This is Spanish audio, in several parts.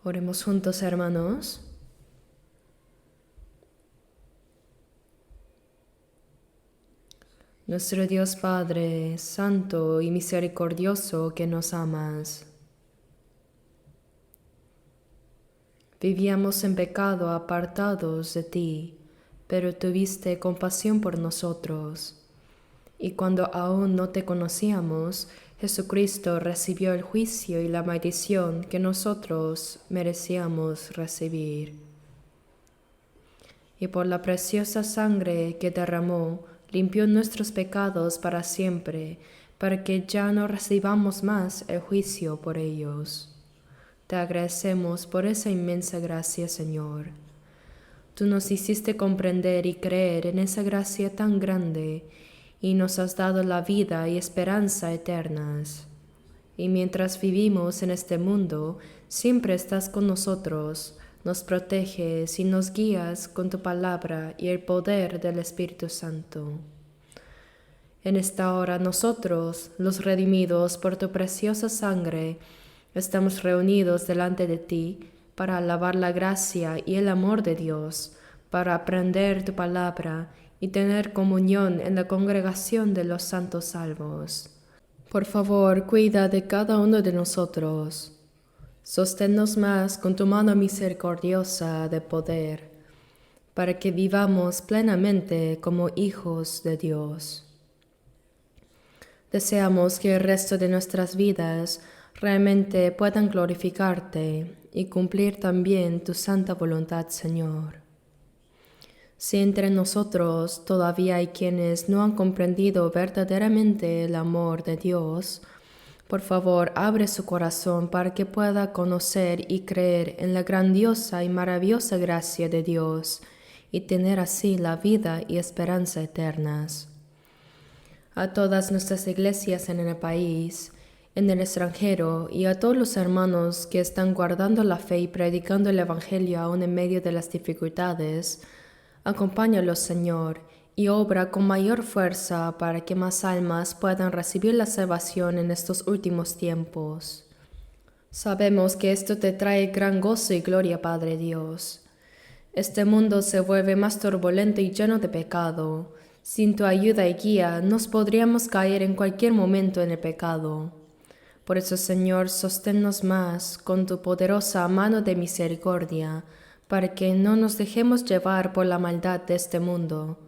Oremos juntos, hermanos. Nuestro Dios Padre, Santo y misericordioso, que nos amas. Vivíamos en pecado apartados de ti, pero tuviste compasión por nosotros. Y cuando aún no te conocíamos, Jesucristo recibió el juicio y la maldición que nosotros merecíamos recibir. Y por la preciosa sangre que derramó, limpió nuestros pecados para siempre, para que ya no recibamos más el juicio por ellos. Te agradecemos por esa inmensa gracia, Señor. Tú nos hiciste comprender y creer en esa gracia tan grande, y nos has dado la vida y esperanza eternas. Y mientras vivimos en este mundo, siempre estás con nosotros, nos proteges y nos guías con tu palabra y el poder del Espíritu Santo. En esta hora nosotros, los redimidos por tu preciosa sangre, estamos reunidos delante de ti para alabar la gracia y el amor de Dios, para aprender tu palabra y tener comunión en la congregación de los santos salvos. Por favor, cuida de cada uno de nosotros. Sosténnos más con tu mano misericordiosa de poder, para que vivamos plenamente como hijos de Dios. Deseamos que el resto de nuestras vidas realmente puedan glorificarte y cumplir también tu santa voluntad, Señor. Si entre nosotros todavía hay quienes no han comprendido verdaderamente el amor de Dios, por favor, abre su corazón para que pueda conocer y creer en la grandiosa y maravillosa gracia de Dios y tener así la vida y esperanza eternas. A todas nuestras iglesias en el país, en el extranjero y a todos los hermanos que están guardando la fe y predicando el Evangelio aún en medio de las dificultades, acompáñalos, Señor, y obra con mayor fuerza para que más almas puedan recibir la salvación en estos últimos tiempos. Sabemos que esto te trae gran gozo y gloria, Padre Dios. Este mundo se vuelve más turbulento y lleno de pecado. Sin tu ayuda y guía, nos podríamos caer en cualquier momento en el pecado. Por eso, Señor, sosténnos más con tu poderosa mano de misericordia, para que no nos dejemos llevar por la maldad de este mundo.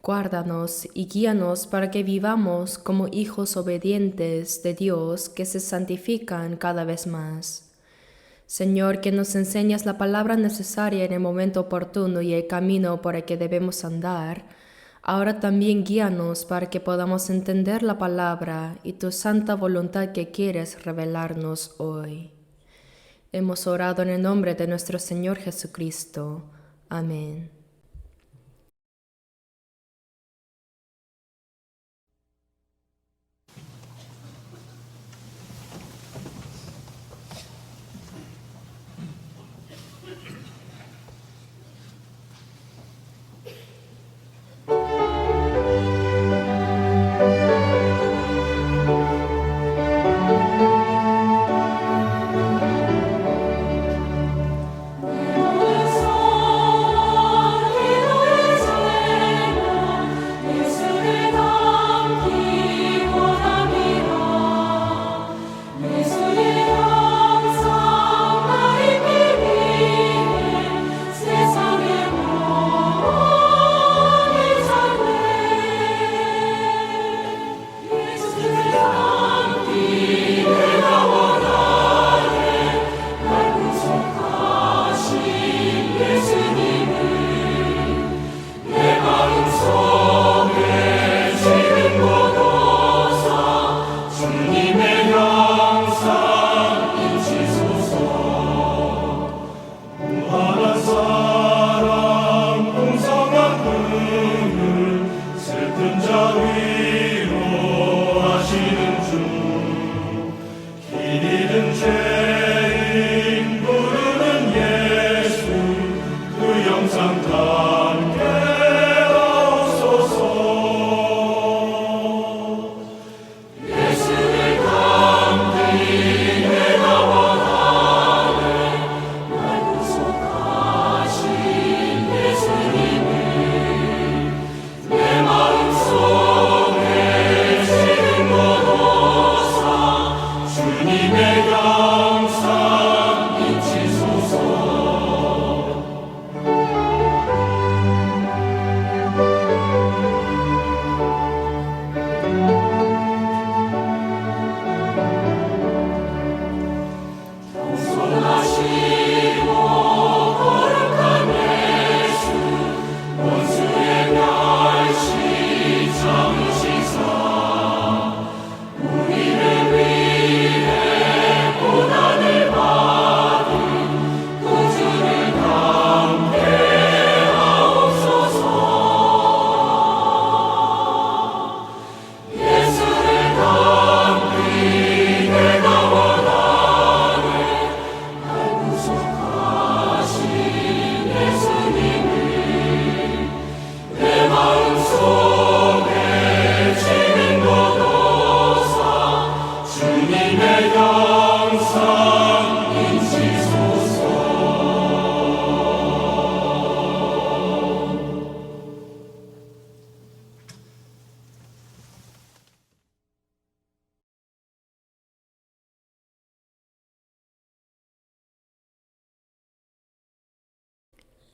Guárdanos y guíanos para que vivamos como hijos obedientes de Dios que se santifican cada vez más. Señor, que nos enseñas la palabra necesaria en el momento oportuno y el camino por el que debemos andar, ahora también guíanos para que podamos entender la palabra y tu santa voluntad que quieres revelarnos hoy. Hemos orado en el nombre de nuestro Señor Jesucristo. Amén.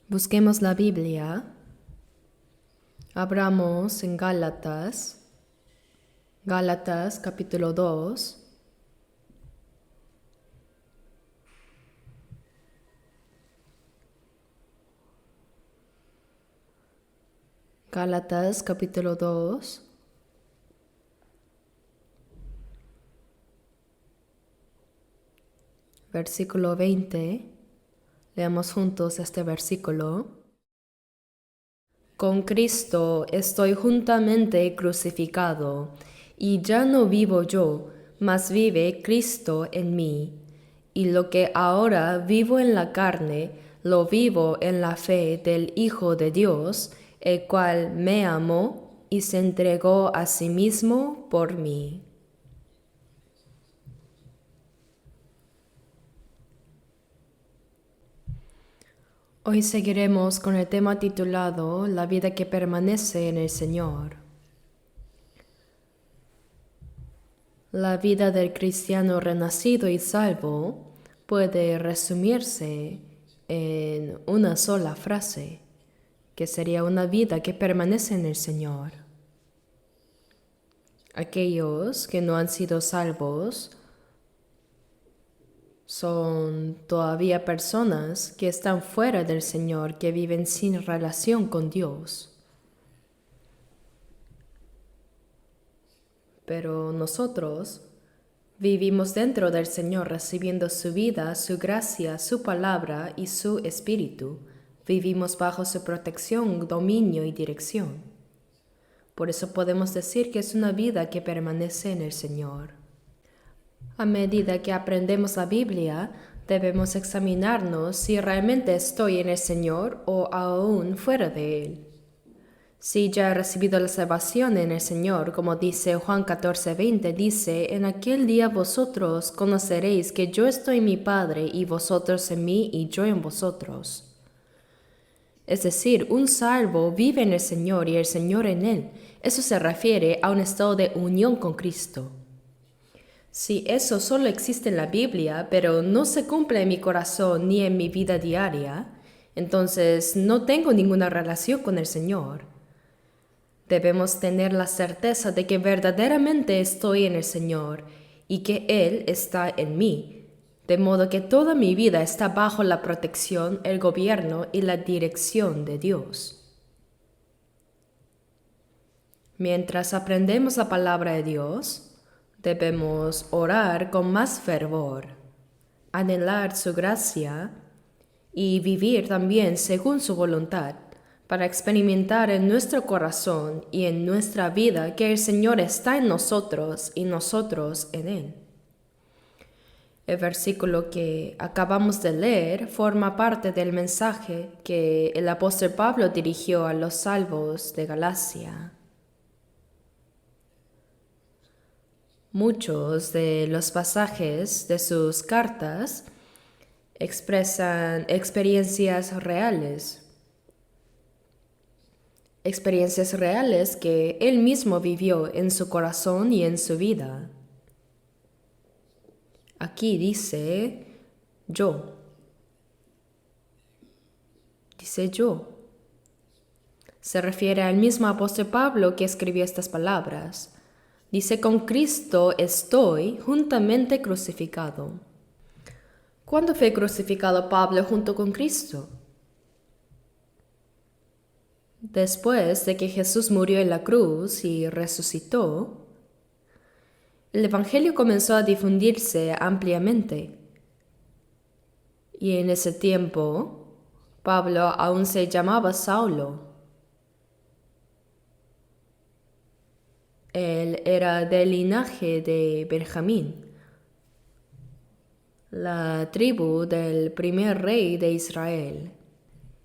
Busquemos la Biblia. Abramos en Gálatas. Gálatas capítulo 2. Gálatas capítulo 2. Versículo 20. Leamos juntos este versículo. Con Cristo estoy juntamente crucificado, y ya no vivo yo, mas vive Cristo en mí. Y lo que ahora vivo en la carne, lo vivo en la fe del Hijo de Dios, el cual me amó y se entregó a sí mismo por mí. Hoy seguiremos con el tema titulado La vida que permanece en el Señor. La vida del cristiano renacido y salvo puede resumirse en una sola frase, que sería una vida que permanece en el Señor. Aquellos que no han sido salvos son todavía personas que están fuera del Señor, que viven sin relación con Dios. Pero nosotros vivimos dentro del Señor, recibiendo su vida, su gracia, su palabra y su espíritu. Vivimos bajo su protección, dominio y dirección. Por eso podemos decir que es una vida que permanece en el Señor. A medida que aprendemos la Biblia, debemos examinarnos si realmente estoy en el Señor o aún fuera de Él. Si ya he recibido la salvación en el Señor, como dice Juan 14:20, dice, en aquel día vosotros conoceréis que yo estoy en mi Padre y vosotros en mí y yo en vosotros. Es decir, un salvo vive en el Señor y el Señor en él. Eso se refiere a un estado de unión con Cristo. Si eso solo existe en la Biblia, pero no se cumple en mi corazón ni en mi vida diaria, entonces no tengo ninguna relación con el Señor. Debemos tener la certeza de que verdaderamente estoy en el Señor y que Él está en mí, de modo que toda mi vida está bajo la protección, el gobierno y la dirección de Dios. Mientras aprendemos la palabra de Dios, debemos orar con más fervor, anhelar su gracia y vivir también según su voluntad, para experimentar en nuestro corazón y en nuestra vida que el Señor está en nosotros y nosotros en Él. El versículo que acabamos de leer forma parte del mensaje que el apóstol Pablo dirigió a los salvos de Galacia. Muchos de los pasajes de sus cartas expresan experiencias reales que él mismo vivió en su corazón y en su vida. Aquí dice yo. Dice yo. Se refiere al mismo apóstol Pablo que escribió estas palabras. Dice, con Cristo estoy juntamente crucificado. ¿Cuándo fue crucificado Pablo junto con Cristo? Después de que Jesús murió en la cruz y resucitó, el Evangelio comenzó a difundirse ampliamente. Y en ese tiempo, Pablo aún se llamaba Saulo. Él era del linaje de Benjamín, la tribu del primer rey de Israel.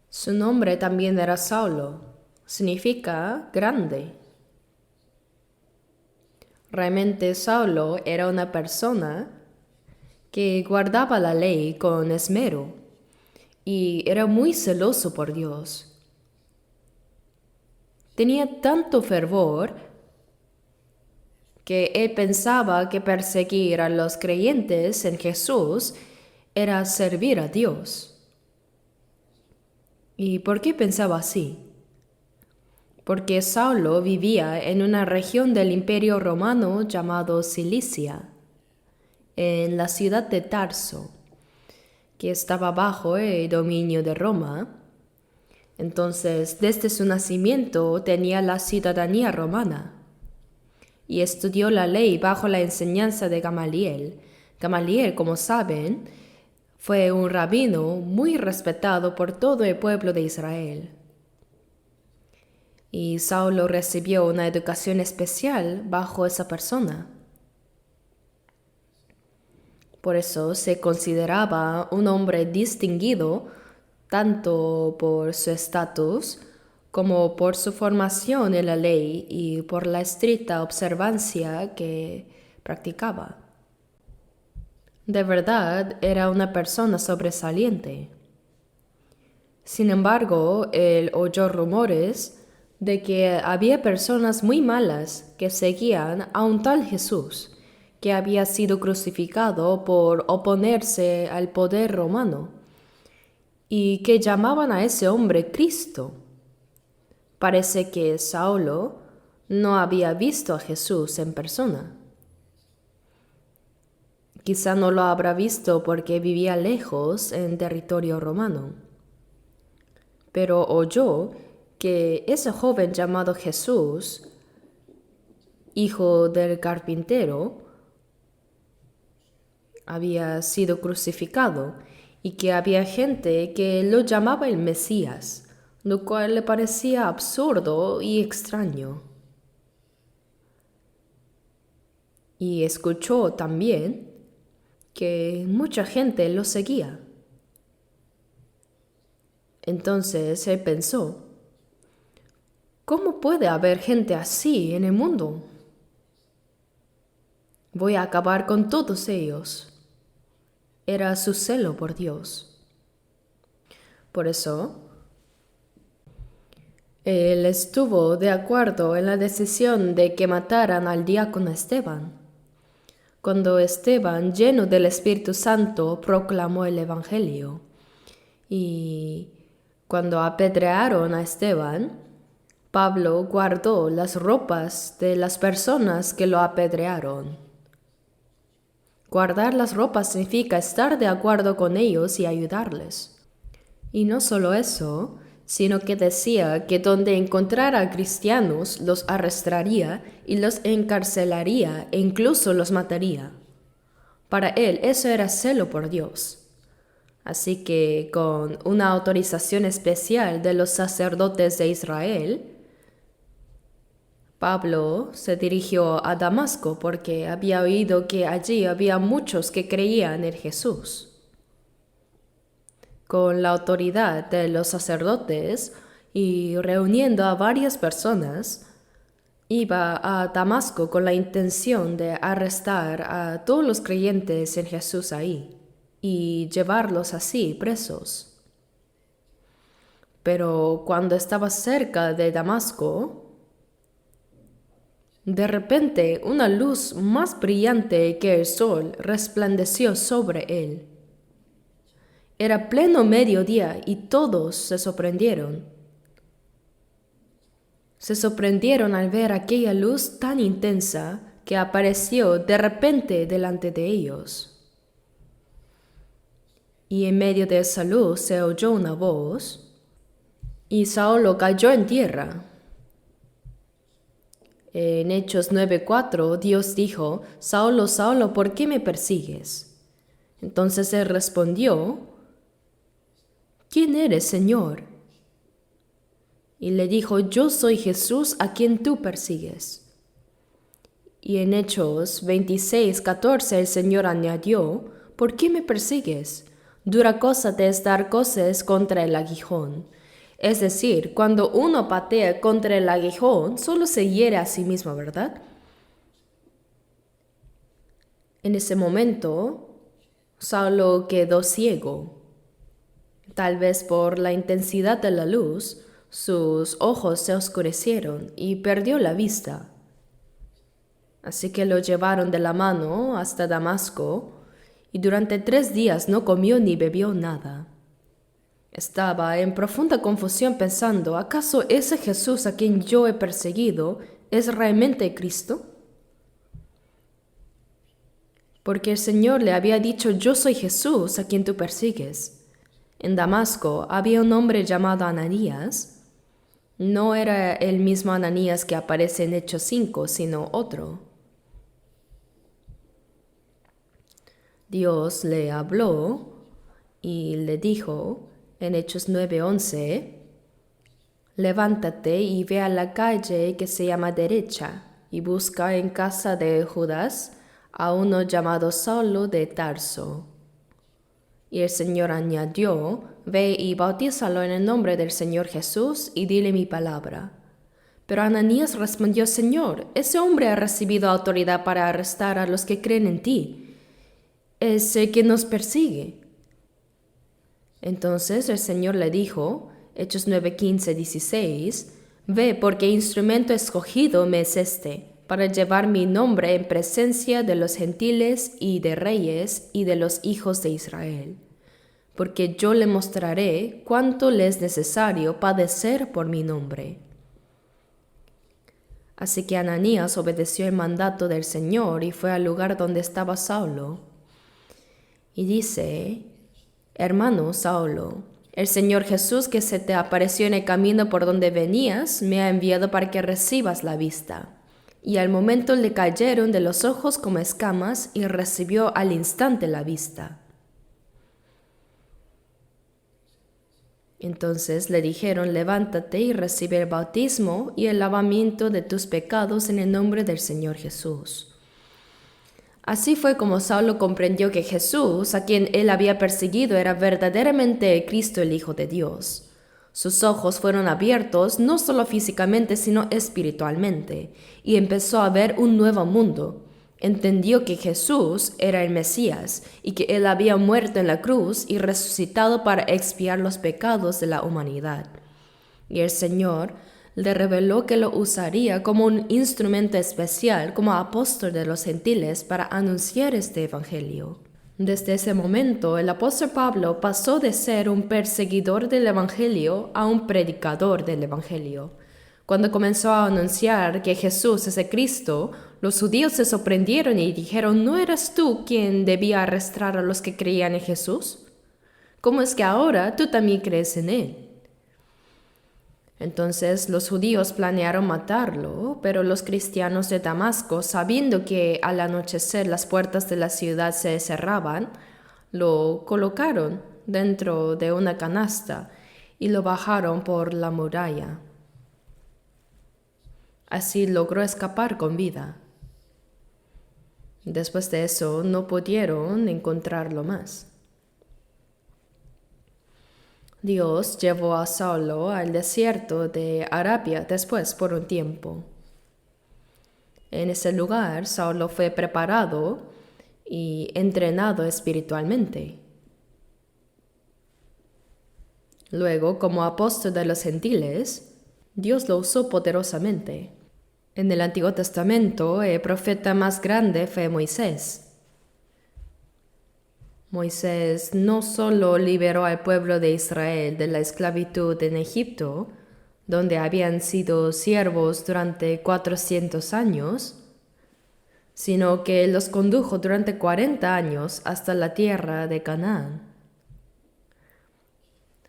Su nombre también era Saulo, significa grande. Realmente Saulo era una persona que guardaba la ley con esmero y era muy celoso por Dios. Tenía tanto fervor que él pensaba que perseguir a los creyentes en Jesús era servir a Dios. ¿Y por qué pensaba así? Porque Saulo vivía en una región del Imperio Romano llamado Cilicia, en la ciudad de Tarso, que estaba bajo el dominio de Roma. Entonces, desde su nacimiento tenía la ciudadanía romana y estudió la ley bajo la enseñanza de Gamaliel. Gamaliel, como saben, fue un rabino muy respetado por todo el pueblo de Israel. Y Saulo recibió una educación especial bajo esa persona. Por eso se consideraba un hombre distinguido tanto por su estatus como por su formación en la ley y por la estricta observancia que practicaba. De verdad era una persona sobresaliente. Sin embargo, él oyó rumores de que había personas muy malas que seguían a un tal Jesús, que había sido crucificado por oponerse al poder romano, y que llamaban a ese hombre Cristo. Parece que Saulo no había visto a Jesús en persona. Quizá no lo habrá visto porque vivía lejos en territorio romano. Pero oyó que ese joven llamado Jesús, hijo del carpintero, había sido crucificado y que había gente que lo llamaba el Mesías, lo cual le parecía absurdo y extraño. Y escuchó también que mucha gente lo seguía. Entonces él pensó, ¿cómo puede haber gente así en el mundo? Voy a acabar con todos ellos. Era su celo por Dios. Por eso, él estuvo de acuerdo en la decisión de que mataran al diácono Esteban. Cuando Esteban, lleno del Espíritu Santo, proclamó el Evangelio. Y cuando apedrearon a Esteban, Pablo guardó las ropas de las personas que lo apedrearon. Guardar las ropas significa estar de acuerdo con ellos y ayudarles. Y no solo eso, sino que decía que donde encontrara cristianos los arrestaría y los encarcelaría e incluso los mataría. Para él eso era celo por Dios. Así que con una autorización especial de los sacerdotes de Israel, Pablo se dirigió a Damasco porque había oído que allí había muchos que creían en Jesús. Con la autoridad de los sacerdotes y reuniendo a varias personas, iba a Damasco con la intención de arrestar a todos los creyentes en Jesús ahí y llevarlos así presos. Pero cuando estaba cerca de Damasco, de repente una luz más brillante que el sol resplandeció sobre él. Era pleno mediodía y todos se sorprendieron. Se sorprendieron al ver aquella luz tan intensa que apareció de repente delante de ellos. Y en medio de esa luz se oyó una voz, y Saulo cayó en tierra. En Hechos 9:4, Dios dijo, Saulo, Saulo, ¿por qué me persigues? Entonces él respondió, ¿quién eres, Señor? Y le dijo, yo soy Jesús a quien tú persigues. Y en Hechos 26:14 el Señor añadió, ¿por qué me persigues? Dura cosa te es dar coces contra el aguijón. Es decir, cuando uno patea contra el aguijón, solo se hiere a sí mismo, ¿verdad? En ese momento, Saulo quedó ciego. Tal vez por la intensidad de la luz, sus ojos se oscurecieron y perdió la vista. Así que lo llevaron de la mano hasta Damasco y durante 3 días no comió ni bebió nada. Estaba en profunda confusión pensando, ¿acaso ese Jesús a quien yo he perseguido es realmente Cristo? Porque el Señor le había dicho, yo soy Jesús a quien tú persigues. En Damasco había un hombre llamado Ananías. No era el mismo Ananías que aparece en Hechos 5, sino otro. Dios le habló y le dijo en Hechos 9:11, levántate y ve a la calle que se llama Derecha y busca en casa de Judas a uno llamado Saulo de Tarso. Y el Señor añadió, ve y bautízalo en el nombre del Señor Jesús y dile mi palabra. Pero Ananías respondió, Señor, ese hombre ha recibido autoridad para arrestar a los que creen en ti. Es el que nos persigue. Entonces el Señor le dijo, Hechos 9:15-16, ve porque instrumento escogido me es este, para llevar mi nombre en presencia de los gentiles y de reyes y de los hijos de Israel. Porque yo le mostraré cuánto le es necesario padecer por mi nombre. Así que Ananías obedeció el mandato del Señor y fue al lugar donde estaba Saulo. Y dice, hermano Saulo, el Señor Jesús que se te apareció en el camino por donde venías, me ha enviado para que recibas la vista. Y al momento le cayeron de los ojos como escamas y recibió al instante la vista. Entonces le dijeron, levántate y recibe el bautismo y el lavamiento de tus pecados en el nombre del Señor Jesús. Así fue como Saulo comprendió que Jesús, a quien él había perseguido, era verdaderamente Cristo, el Hijo de Dios. Sus ojos fueron abiertos no solo físicamente, sino espiritualmente, y empezó a ver un nuevo mundo. Entendió que Jesús era el Mesías y que él había muerto en la cruz y resucitado para expiar los pecados de la humanidad. Y el Señor le reveló que lo usaría como un instrumento especial, como apóstol de los gentiles, para anunciar este evangelio. Desde ese momento, el apóstol Pablo pasó de ser un perseguidor del evangelio a un predicador del evangelio. Cuando comenzó a anunciar que Jesús es el Cristo, los judíos se sorprendieron y dijeron, ¿no eras tú quien debía arrestar a los que creían en Jesús? ¿Cómo es que ahora tú también crees en él? Entonces los judíos planearon matarlo, pero los cristianos de Damasco, sabiendo que al anochecer las puertas de la ciudad se cerraban, lo colocaron dentro de una canasta y lo bajaron por la muralla. Así logró escapar con vida. Después de eso no pudieron encontrarlo más. Dios llevó a Saulo al desierto de Arabia después por un tiempo. En ese lugar, Saulo fue preparado y entrenado espiritualmente. Luego, como apóstol de los gentiles, Dios lo usó poderosamente. En el Antiguo Testamento, el profeta más grande fue Moisés. Moisés no solo liberó al pueblo de Israel de la esclavitud en Egipto, donde habían sido siervos durante 400 años, sino que los condujo durante 40 años hasta la tierra de Canaán.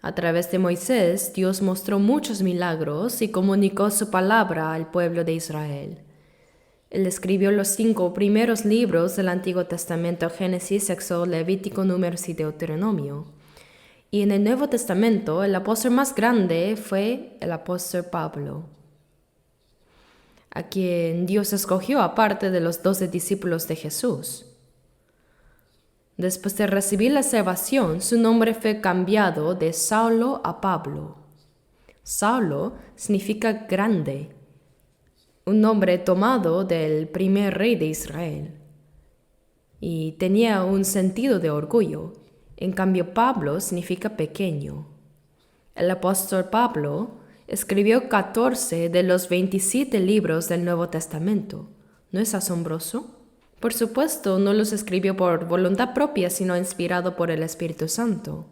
A través de Moisés, Dios mostró muchos milagros y comunicó su palabra al pueblo de Israel. Él escribió los 5 primeros libros del Antiguo Testamento, Génesis, Éxodo, Levítico, Números y Deuteronomio. Y en el Nuevo Testamento, el apóstol más grande fue el apóstol Pablo, a quien Dios escogió aparte de los 12 discípulos de Jesús. Después de recibir la salvación, su nombre fue cambiado de Saulo a Pablo. Saulo significa grande, un nombre tomado del primer rey de Israel, y tenía un sentido de orgullo. En cambio, Pablo significa pequeño. El apóstol Pablo escribió 14 de los 27 libros del Nuevo Testamento. ¿No es asombroso? Por supuesto, no los escribió por voluntad propia, sino inspirado por el Espíritu Santo.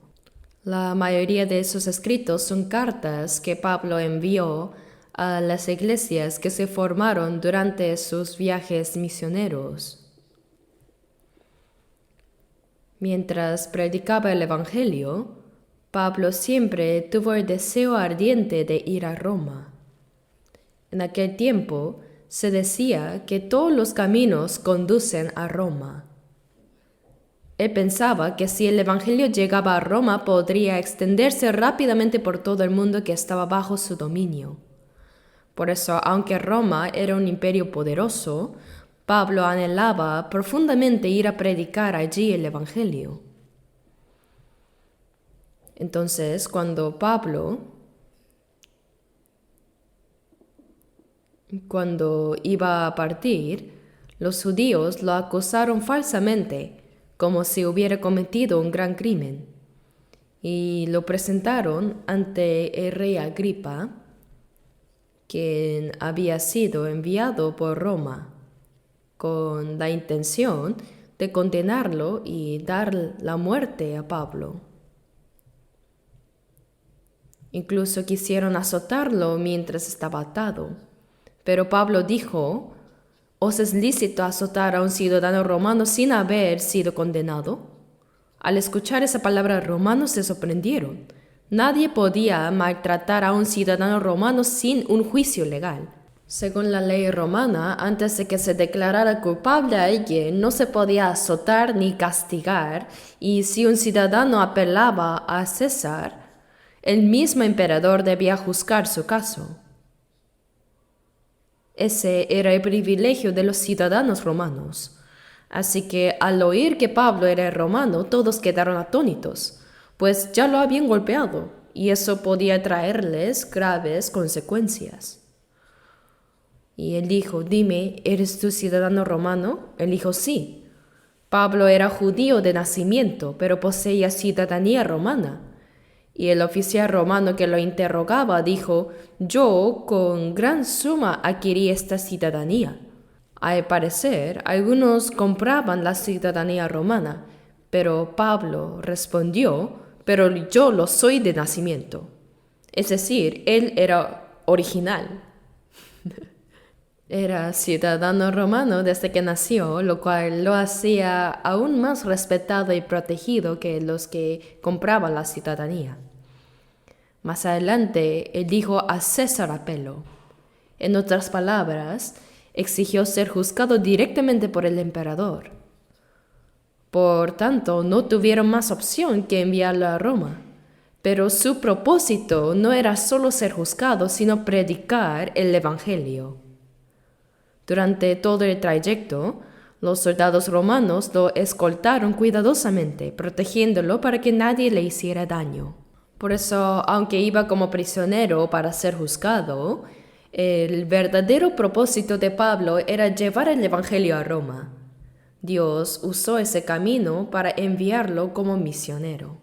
La mayoría de esos escritos son cartas que Pablo envió a las iglesias que se formaron durante sus viajes misioneros. Mientras predicaba el Evangelio, Pablo siempre tuvo el deseo ardiente de ir a Roma. En aquel tiempo se decía que todos los caminos conducen a Roma. Él pensaba que si el Evangelio llegaba a Roma podría extenderse rápidamente por todo el mundo que estaba bajo su dominio. Por eso, aunque Roma era un imperio poderoso, Pablo anhelaba profundamente ir a predicar allí el Evangelio. Entonces, cuando iba a partir, los judíos lo acusaron falsamente, como si hubiera cometido un gran crimen, y lo presentaron ante el rey Agripa, quien había sido enviado por Roma, con la intención de condenarlo y dar la muerte a Pablo. Incluso quisieron azotarlo mientras estaba atado, pero Pablo dijo: ¿os es lícito azotar a un ciudadano romano sin haber sido condenado? Al escuchar esa palabra, romanos se sorprendieron. Nadie podía maltratar a un ciudadano romano sin un juicio legal. Según la ley romana, antes de que se declarara culpable a alguien, no se podía azotar ni castigar, y si un ciudadano apelaba a César, el mismo emperador debía juzgar su caso. Ese era el privilegio de los ciudadanos romanos. Así que al oír que Pablo era romano, todos quedaron atónitos, pues ya lo habían golpeado, y eso podía traerles graves consecuencias. Y él dijo: dime, ¿eres tú ciudadano romano? Él dijo: sí. Pablo era judío de nacimiento, pero poseía ciudadanía romana. Y el oficial romano que lo interrogaba dijo: yo con gran suma adquirí esta ciudadanía. Al parecer, algunos compraban la ciudadanía romana, pero Pablo respondió: pero yo lo soy de nacimiento. Es decir, él era original. Era ciudadano romano desde que nació, lo cual lo hacía aún más respetado y protegido que los que compraban la ciudadanía. Más adelante, él dijo a César apelo. En otras palabras, exigió ser juzgado directamente por el emperador. Por tanto, no tuvieron más opción que enviarlo a Roma. Pero su propósito no era solo ser juzgado, sino predicar el Evangelio. Durante todo el trayecto, los soldados romanos lo escoltaron cuidadosamente, protegiéndolo para que nadie le hiciera daño. Por eso, aunque iba como prisionero para ser juzgado, el verdadero propósito de Pablo era llevar el Evangelio a Roma. Dios usó ese camino para enviarlo como misionero.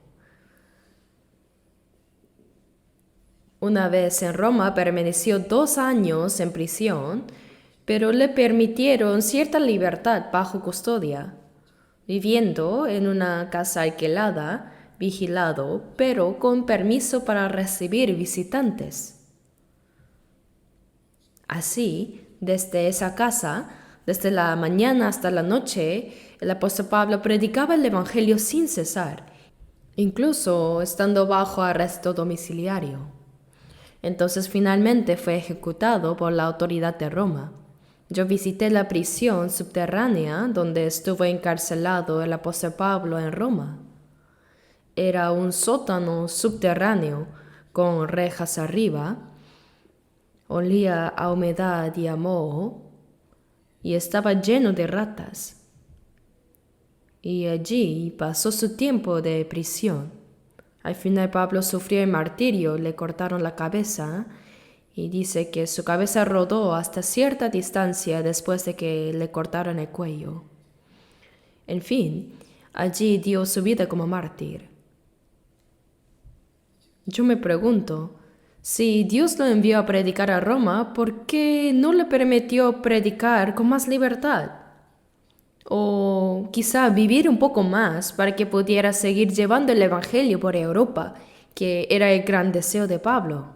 Una vez en Roma permaneció 2 años en prisión, pero le permitieron cierta libertad bajo custodia, viviendo en una casa alquilada, vigilado, pero con permiso para recibir visitantes. Así, desde esa casa, desde la mañana hasta la noche, el apóstol Pablo predicaba el Evangelio sin cesar, incluso estando bajo arresto domiciliario. Entonces finalmente fue ejecutado por la autoridad de Roma. Yo visité la prisión subterránea donde estuvo encarcelado el apóstol Pablo en Roma. Era un sótano subterráneo con rejas arriba, olía a humedad y a moho, y estaba lleno de ratas. Y allí pasó su tiempo de prisión. Al final Pablo sufrió el martirio, le cortaron la cabeza, y dice que su cabeza rodó hasta cierta distancia después de que le cortaron el cuello. En fin, allí dio su vida como mártir. Yo me pregunto, si Dios lo envió a predicar a Roma, ¿por qué no le permitió predicar con más libertad? ¿O o quizá vivir un poco más para que pudiera seguir llevando el Evangelio por Europa, que era el gran deseo de Pablo.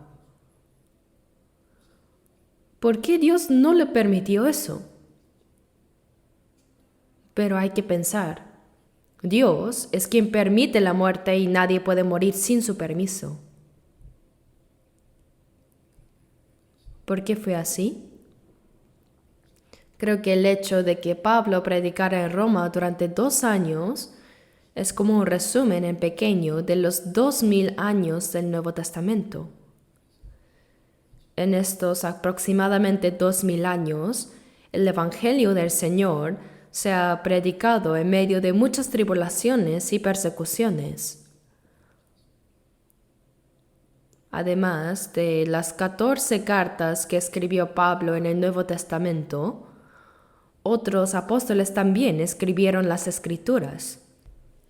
¿Por qué Dios no le permitió eso? Pero hay que pensar, Dios es quien permite la muerte y nadie puede morir sin su permiso. ¿Por qué fue así? Creo que el hecho de que Pablo predicara en Roma durante 2 años es como un resumen en pequeño de los 2000 años del Nuevo Testamento. En estos aproximadamente 2000 años, el Evangelio del Señor se ha predicado en medio de muchas tribulaciones y persecuciones. Además de las 14 cartas que escribió Pablo en el Nuevo Testamento, otros apóstoles también escribieron las Escrituras.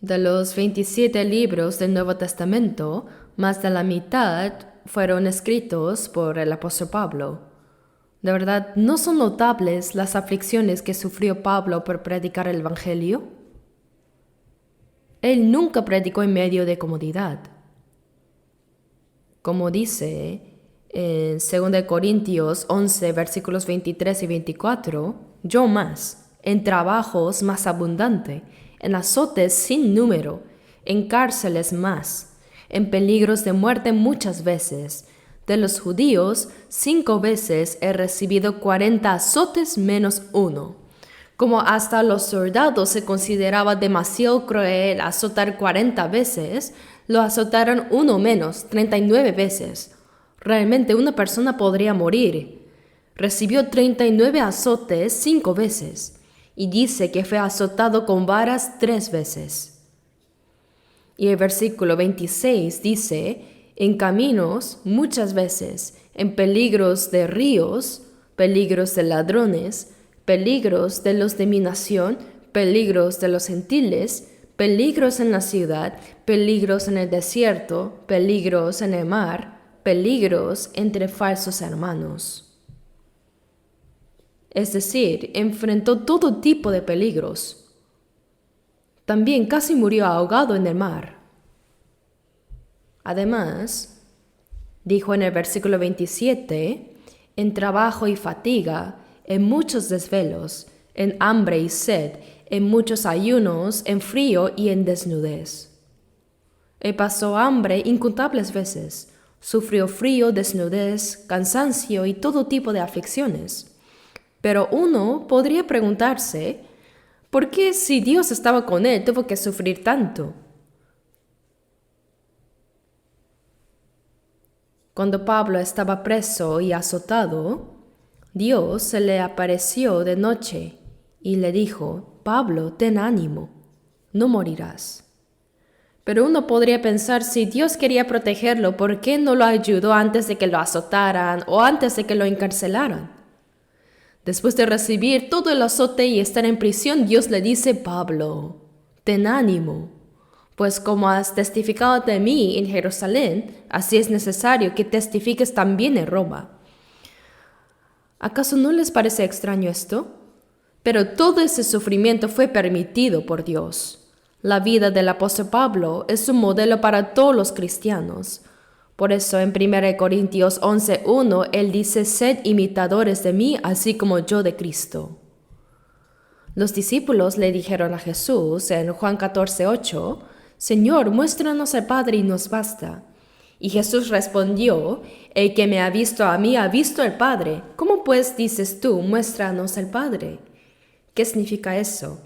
De los 27 libros del Nuevo Testamento, más de la mitad fueron escritos por el apóstol Pablo. ¿De verdad no son notables las aflicciones que sufrió Pablo por predicar el Evangelio? Él nunca predicó en medio de comodidad. Como dice en 2 Corintios 11, versículos 23 y 24, yo más, en trabajos más abundante, en azotes sin número, en cárceles más, en peligros de muerte muchas veces. De los judíos, 5 veces he recibido 40 azotes menos 1. Como hasta los soldados se consideraba demasiado cruel azotar 40 veces, lo azotaron 1 menos, 39 veces. Realmente una persona podría morir. Recibió 39 azotes 5 veces, y dice que fue azotado con varas 3 veces. Y el versículo 26 dice, en caminos muchas veces, en peligros de ríos, peligros de ladrones, peligros de los de mi nación, peligros de los gentiles, peligros en la ciudad, peligros en el desierto, peligros en el mar, peligros entre falsos hermanos. Es decir, enfrentó todo tipo de peligros. También casi murió ahogado en el mar. Además, dijo en el versículo 27, en trabajo y fatiga, en muchos desvelos, en hambre y sed, en muchos ayunos, en frío y en desnudez. Él pasó hambre incontables veces, sufrió frío, desnudez, cansancio y todo tipo de aflicciones. Pero uno podría preguntarse, ¿por qué si Dios estaba con él tuvo que sufrir tanto? Cuando Pablo estaba preso y azotado, Dios se le apareció de noche y le dijo, Pablo, ten ánimo, no morirás. Pero uno podría pensar, si Dios quería protegerlo, ¿por qué no lo ayudó antes de que lo azotaran o antes de que lo encarcelaran? Después de recibir todo el azote y estar en prisión, Dios le dice, Pablo, ten ánimo, pues como has testificado de mí en Jerusalén, así es necesario que testifiques también en Roma. ¿Acaso no les parece extraño esto? Pero todo ese sufrimiento fue permitido por Dios. La vida del apóstol Pablo es un modelo para todos los cristianos. Por eso en 1 Corintios 11:1 él dice, sed imitadores de mí, así como yo de Cristo. Los discípulos le dijeron a Jesús en Juan 14:8, Señor, muéstranos al Padre y nos basta. Y Jesús respondió, el que me ha visto a mí ha visto al Padre. ¿Cómo pues dices tú, muéstranos al Padre? ¿Qué significa eso?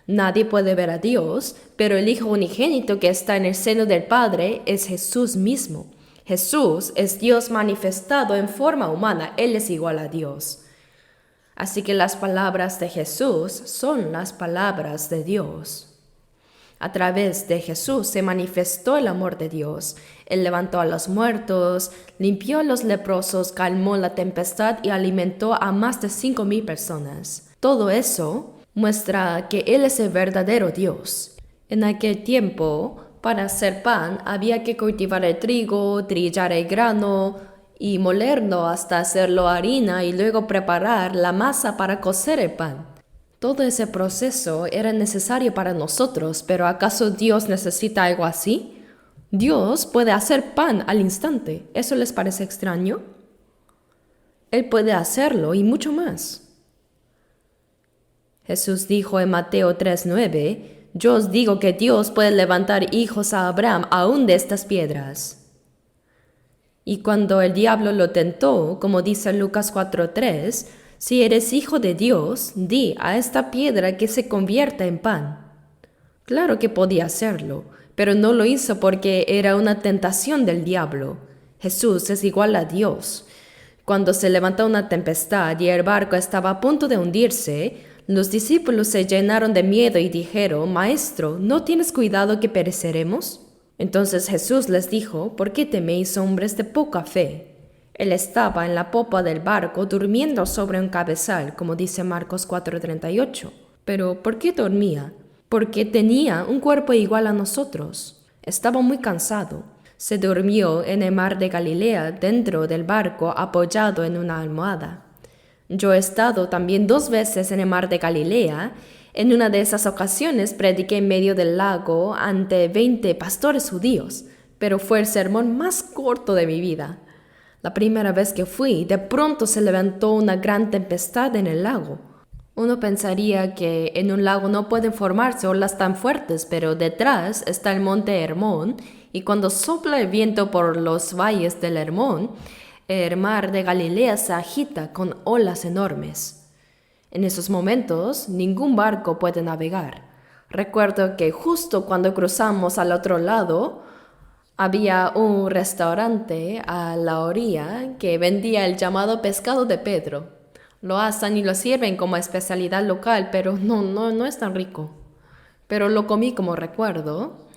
Nadie puede ver a Dios, pero el Hijo unigénito que está en el seno del Padre es Jesús mismo. Jesús es Dios manifestado en forma humana, Él es igual a Dios. Así que las palabras de Jesús son las palabras de Dios. A través de Jesús se manifestó el amor de Dios. Él levantó a los muertos, limpió a los leprosos, calmó la tempestad y alimentó a más de 5,000 personas. Todo eso muestra que Él es el verdadero Dios. En aquel tiempo, para hacer pan había que cultivar el trigo, trillar el grano y molerlo hasta hacerlo harina y luego preparar la masa para cocer el pan. Todo ese proceso era necesario para nosotros, pero ¿acaso Dios necesita algo así? Dios puede hacer pan al instante. ¿Eso les parece extraño? Él puede hacerlo y mucho más. Jesús dijo en Mateo 3:9, yo os digo que Dios puede levantar hijos a Abraham aún de estas piedras. Y cuando el diablo lo tentó, como dice Lucas 4:3, si eres hijo de Dios, di a esta piedra que se convierta en pan. Claro que podía hacerlo, pero no lo hizo porque era una tentación del diablo. Jesús es igual a Dios. Cuando se levantó una tempestad y el barco estaba a punto de hundirse, los discípulos se llenaron de miedo y dijeron, Maestro, ¿no tienes cuidado que pereceremos? Entonces Jesús les dijo, ¿por qué teméis, hombres de poca fe? Él estaba en la popa del barco durmiendo sobre un cabezal, como dice Marcos 4:38. Pero ¿por qué dormía? Porque tenía un cuerpo igual a nosotros. Estaba muy cansado. Se durmió en el mar de Galilea dentro del barco apoyado en una almohada. Yo he estado también 2 veces en el mar de Galilea. En una de esas ocasiones prediqué en medio del lago ante 20 pastores judíos, pero fue el sermón más corto de mi vida. La primera vez que fui, de pronto se levantó una gran tempestad en el lago. Uno pensaría que en un lago no pueden formarse olas tan fuertes, pero detrás está el monte Hermón, y cuando sopla el viento por los valles del Hermón, el mar de Galilea se agita con olas enormes. En esos momentos, ningún barco puede navegar. Recuerdo que justo cuando cruzamos al otro lado, había un restaurante a la orilla que vendía el llamado pescado de Pedro. Lo asan y lo sirven como especialidad local, pero no es tan rico. Pero lo comí como recuerdo.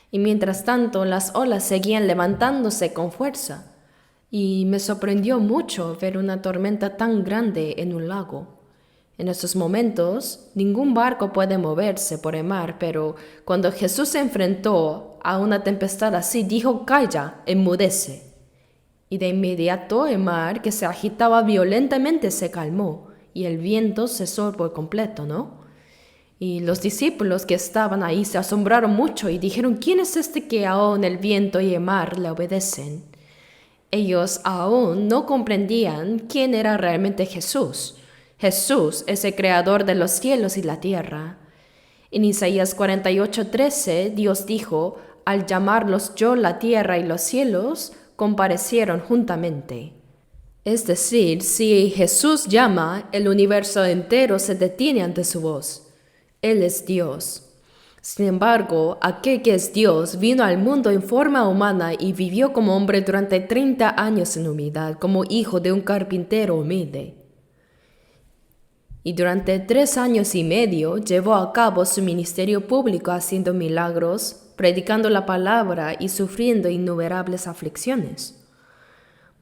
Y mientras tanto, las olas seguían levantándose con fuerza. Y me sorprendió mucho ver una tormenta tan grande en un lago. En esos momentos, ningún barco puede moverse por el mar, pero cuando Jesús se enfrentó a una tempestad así, dijo, calla, enmudece. Y de inmediato el mar, que se agitaba violentamente, se calmó, y el viento cesó por completo, ¿no? Y los discípulos que estaban ahí se asombraron mucho y dijeron, ¿quién es este que aún el viento y el mar le obedecen? Ellos aún no comprendían quién era realmente Jesús. Jesús es el creador de los cielos y la tierra. En Isaías 48:13, Dios dijo, al llamarlos yo la tierra y los cielos, comparecieron juntamente. Es decir, si Jesús llama, el universo entero se detiene ante su voz. Él es Dios. Sin embargo, aquel que es Dios vino al mundo en forma humana y vivió como hombre durante 30 años en humildad, como hijo de un carpintero humilde. Y durante 3 años y medio llevó a cabo su ministerio público haciendo milagros, predicando la palabra y sufriendo innumerables aflicciones.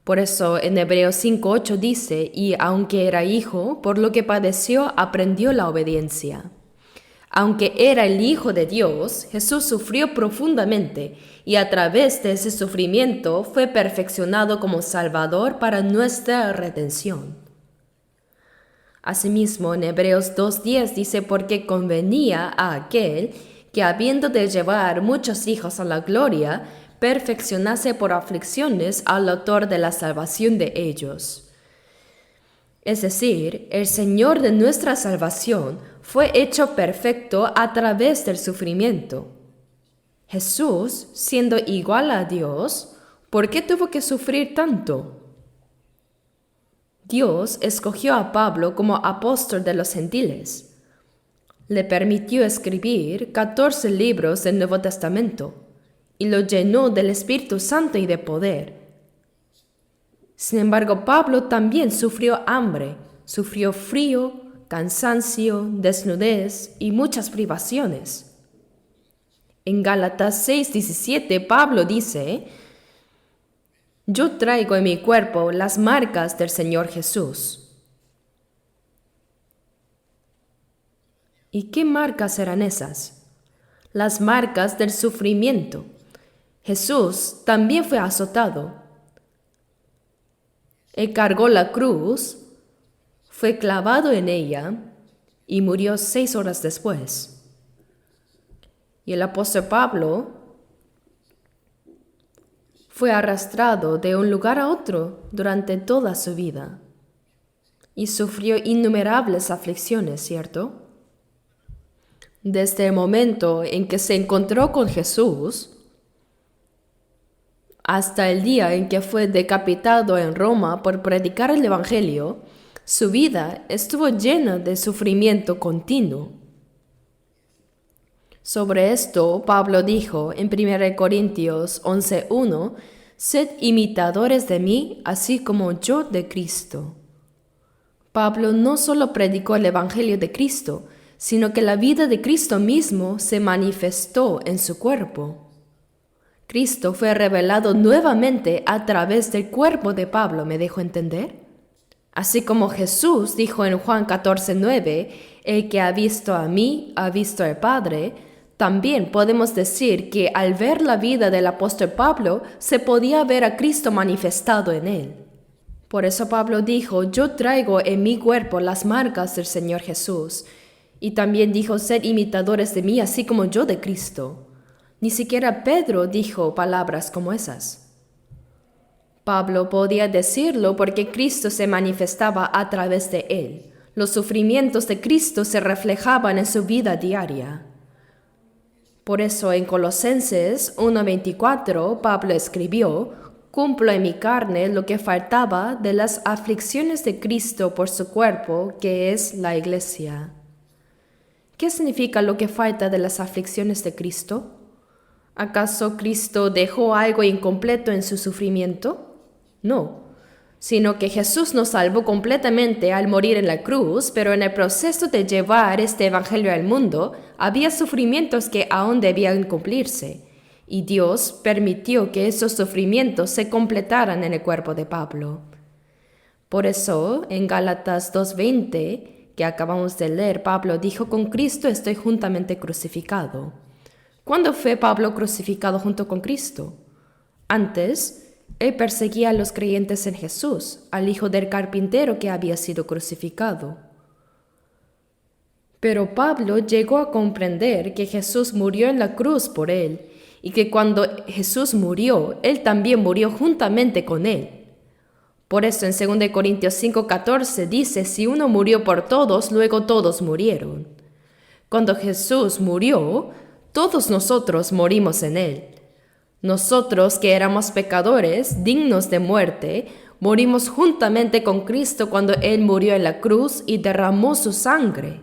Por eso en Hebreos 5:8 dice, y aunque era hijo, por lo que padeció, aprendió la obediencia. Aunque era el Hijo de Dios, Jesús sufrió profundamente y a través de ese sufrimiento fue perfeccionado como Salvador para nuestra redención. Asimismo, en Hebreos 2:10 dice, porque convenía a aquel que habiendo de llevar muchos hijos a la gloria, perfeccionase por aflicciones al autor de la salvación de ellos. Es decir, el Señor de nuestra salvación fue hecho perfecto a través del sufrimiento. Jesús, siendo igual a Dios, ¿por qué tuvo que sufrir tanto? Dios escogió a Pablo como apóstol de los gentiles. Le permitió escribir 14 libros del Nuevo Testamento y lo llenó del Espíritu Santo y de poder. Sin embargo, Pablo también sufrió hambre, sufrió frío, cansancio, desnudez y muchas privaciones. En Gálatas 6:17, Pablo dice, yo traigo en mi cuerpo las marcas del Señor Jesús. ¿Y qué marcas eran esas? Las marcas del sufrimiento. Jesús también fue azotado. Él cargó la cruz, fue clavado en ella y murió 6 horas después. Y el apóstol Pablo fue arrastrado de un lugar a otro durante toda su vida y sufrió innumerables aflicciones, ¿cierto? Desde el momento en que se encontró con Jesús hasta el día en que fue decapitado en Roma por predicar el Evangelio, su vida estuvo llena de sufrimiento continuo. Sobre esto, Pablo dijo en 1 Corintios 11:1, «Sed imitadores de mí, así como yo de Cristo». Pablo no solo predicó el Evangelio de Cristo, sino que la vida de Cristo mismo se manifestó en su cuerpo. Cristo fue revelado nuevamente a través del cuerpo de Pablo, ¿me dejo entender? Así como Jesús dijo en Juan 14:9, «El que ha visto a mí, ha visto al Padre», también podemos decir que al ver la vida del apóstol Pablo, se podía ver a Cristo manifestado en él. Por eso Pablo dijo, «Yo traigo en mi cuerpo las marcas del Señor Jesús». Y también dijo, «Sed imitadores de mí, así como yo de Cristo». Ni siquiera Pedro dijo palabras como esas. Pablo podía decirlo porque Cristo se manifestaba a través de él. Los sufrimientos de Cristo se reflejaban en su vida diaria. Por eso en Colosenses 1:24 Pablo escribió, «Cumplo en mi carne lo que faltaba de las aflicciones de Cristo por su cuerpo, que es la iglesia». ¿Qué significa lo que falta de las aflicciones de Cristo? ¿Acaso Cristo dejó algo incompleto en su sufrimiento? No, sino que Jesús nos salvó completamente al morir en la cruz, pero en el proceso de llevar este evangelio al mundo, había sufrimientos que aún debían cumplirse, y Dios permitió que esos sufrimientos se completaran en el cuerpo de Pablo. Por eso, en Gálatas 2:20, que acabamos de leer, Pablo dijo, «Con Cristo estoy juntamente crucificado». ¿Cuándo fue Pablo crucificado junto con Cristo? Antes, él perseguía a los creyentes en Jesús, al hijo del carpintero que había sido crucificado. Pero Pablo llegó a comprender que Jesús murió en la cruz por él, y que cuando Jesús murió, él también murió juntamente con él. Por eso en 2 Corintios 5:14 dice, «Si uno murió por todos, luego todos murieron». Cuando Jesús murió, todos nosotros morimos en él. Nosotros que éramos pecadores, dignos de muerte, morimos juntamente con Cristo cuando Él murió en la cruz y derramó su sangre.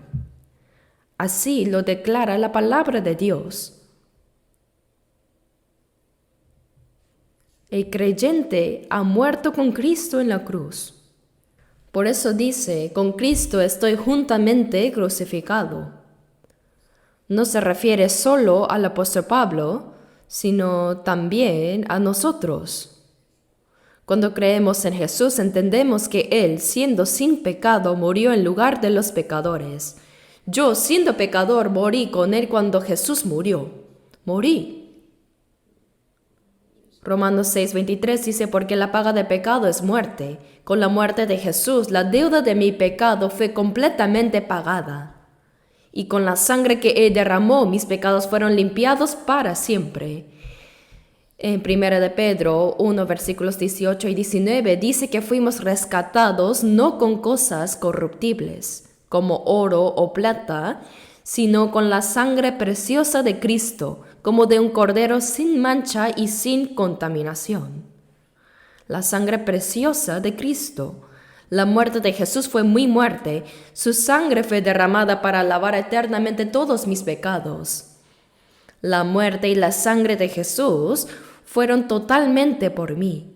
Así lo declara la palabra de Dios. El creyente ha muerto con Cristo en la cruz. Por eso dice, «Con Cristo estoy juntamente crucificado». No se refiere solo al apóstol Pablo, sino también a nosotros. Cuando creemos en Jesús, entendemos que Él, siendo sin pecado, murió en lugar de los pecadores. Yo, siendo pecador, morí con Él cuando Jesús murió. Morí. Romanos 6:23 dice, «Porque la paga del pecado es muerte. Con la muerte de Jesús, la deuda de mi pecado fue completamente pagada. Y con la sangre que Él derramó, mis pecados fueron limpiados para siempre». En 1 de Pedro 1, versículos 18 y 19, dice que fuimos rescatados no con cosas corruptibles, como oro o plata, sino con la sangre preciosa de Cristo, como de un cordero sin mancha y sin contaminación. La sangre preciosa de Cristo. La muerte de Jesús fue mi muerte. Su sangre fue derramada para lavar eternamente todos mis pecados. La muerte y la sangre de Jesús fueron totalmente por mí.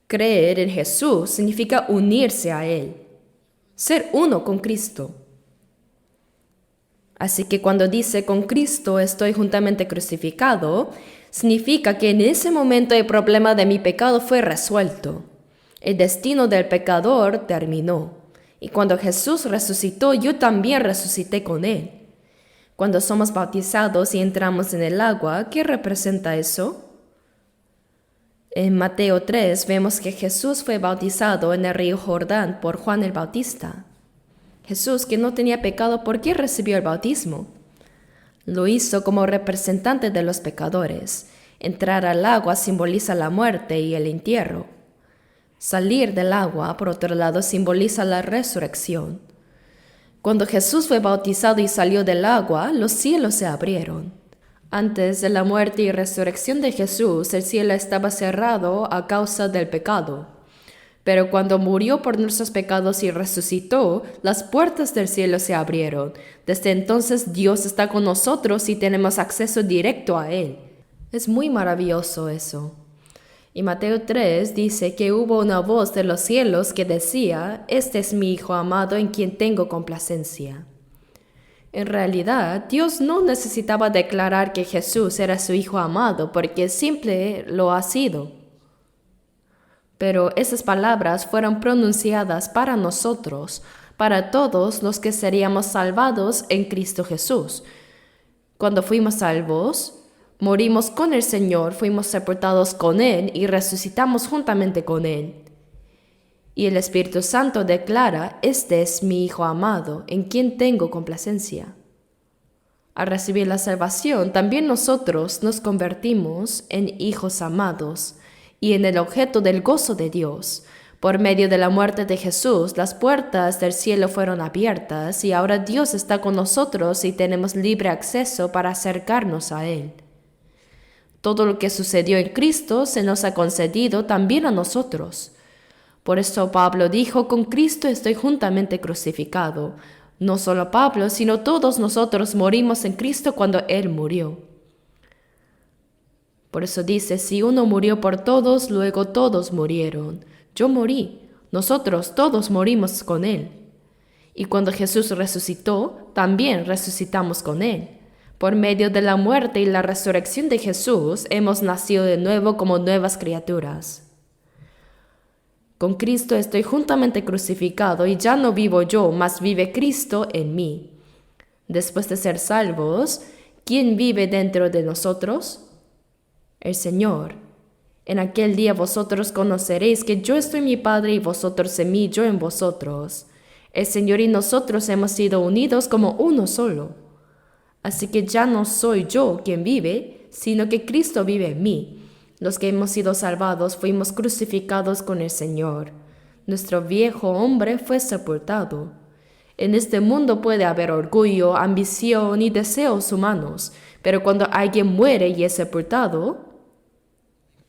Creer en Jesús significa unirse a Él, ser uno con Cristo. Así que cuando dice «con Cristo estoy juntamente crucificado», significa que en ese momento el problema de mi pecado fue resuelto. El destino del pecador terminó. Y cuando Jesús resucitó, yo también resucité con Él. Cuando somos bautizados y entramos en el agua, ¿qué representa eso? En Mateo 3 vemos que Jesús fue bautizado en el río Jordán por Juan el Bautista. Jesús, que no tenía pecado, ¿por qué recibió el bautismo? Lo hizo como representante de los pecadores. Entrar al agua simboliza la muerte y el entierro. Salir del agua, por otro lado, simboliza la resurrección. Cuando Jesús fue bautizado y salió del agua, los cielos se abrieron. Antes de la muerte y resurrección de Jesús, el cielo estaba cerrado a causa del pecado. Pero cuando murió por nuestros pecados y resucitó, las puertas del cielo se abrieron. Desde entonces Dios está con nosotros y tenemos acceso directo a Él. Es muy maravilloso eso. Y Mateo 3 dice que hubo una voz de los cielos que decía: «Este es mi Hijo amado en quien tengo complacencia». En realidad, Dios no necesitaba declarar que Jesús era su Hijo amado porque siempre lo ha sido. Pero esas palabras fueron pronunciadas para nosotros, para todos los que seríamos salvados en Cristo Jesús. Cuando fuimos salvos, morimos con el Señor, fuimos sepultados con Él y resucitamos juntamente con Él. Y el Espíritu Santo declara: «Este es mi Hijo amado, en quien tengo complacencia». Al recibir la salvación, también nosotros nos convertimos en hijos amados y en el objeto del gozo de Dios. Por medio de la muerte de Jesús, las puertas del cielo fueron abiertas y ahora Dios está con nosotros y tenemos libre acceso para acercarnos a Él. Todo lo que sucedió en Cristo se nos ha concedido también a nosotros. Por eso Pablo dijo: «Con Cristo estoy juntamente crucificado». No solo Pablo, sino todos nosotros morimos en Cristo cuando Él murió. Por eso dice: «Si uno murió por todos, luego todos murieron». Yo morí, nosotros todos morimos con Él. Y cuando Jesús resucitó, también resucitamos con Él. Por medio de la muerte y la resurrección de Jesús, hemos nacido de nuevo como nuevas criaturas. Con Cristo estoy juntamente crucificado y ya no vivo yo, mas vive Cristo en mí. Después de ser salvos, ¿quién vive dentro de nosotros? El Señor. En aquel día vosotros conoceréis que yo estoy en mi Padre y vosotros en mí, yo en vosotros. El Señor y nosotros hemos sido unidos como uno solo. Así que ya no soy yo quien vive, sino que Cristo vive en mí. Los que hemos sido salvados fuimos crucificados con el Señor. Nuestro viejo hombre fue sepultado. En este mundo puede haber orgullo, ambición y deseos humanos, pero cuando alguien muere y es sepultado,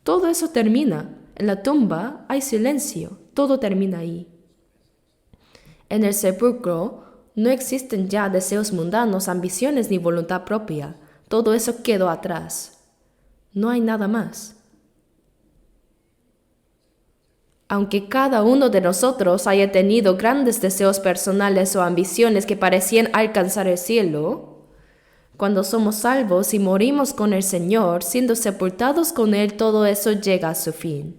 todo eso termina. En la tumba hay silencio, todo termina ahí. En el sepulcro no existen ya deseos mundanos, ambiciones ni voluntad propia. Todo eso quedó atrás. No hay nada más. Aunque cada uno de nosotros haya tenido grandes deseos personales o ambiciones que parecían alcanzar el cielo, cuando somos salvos y morimos con el Señor, siendo sepultados con Él, todo eso llega a su fin.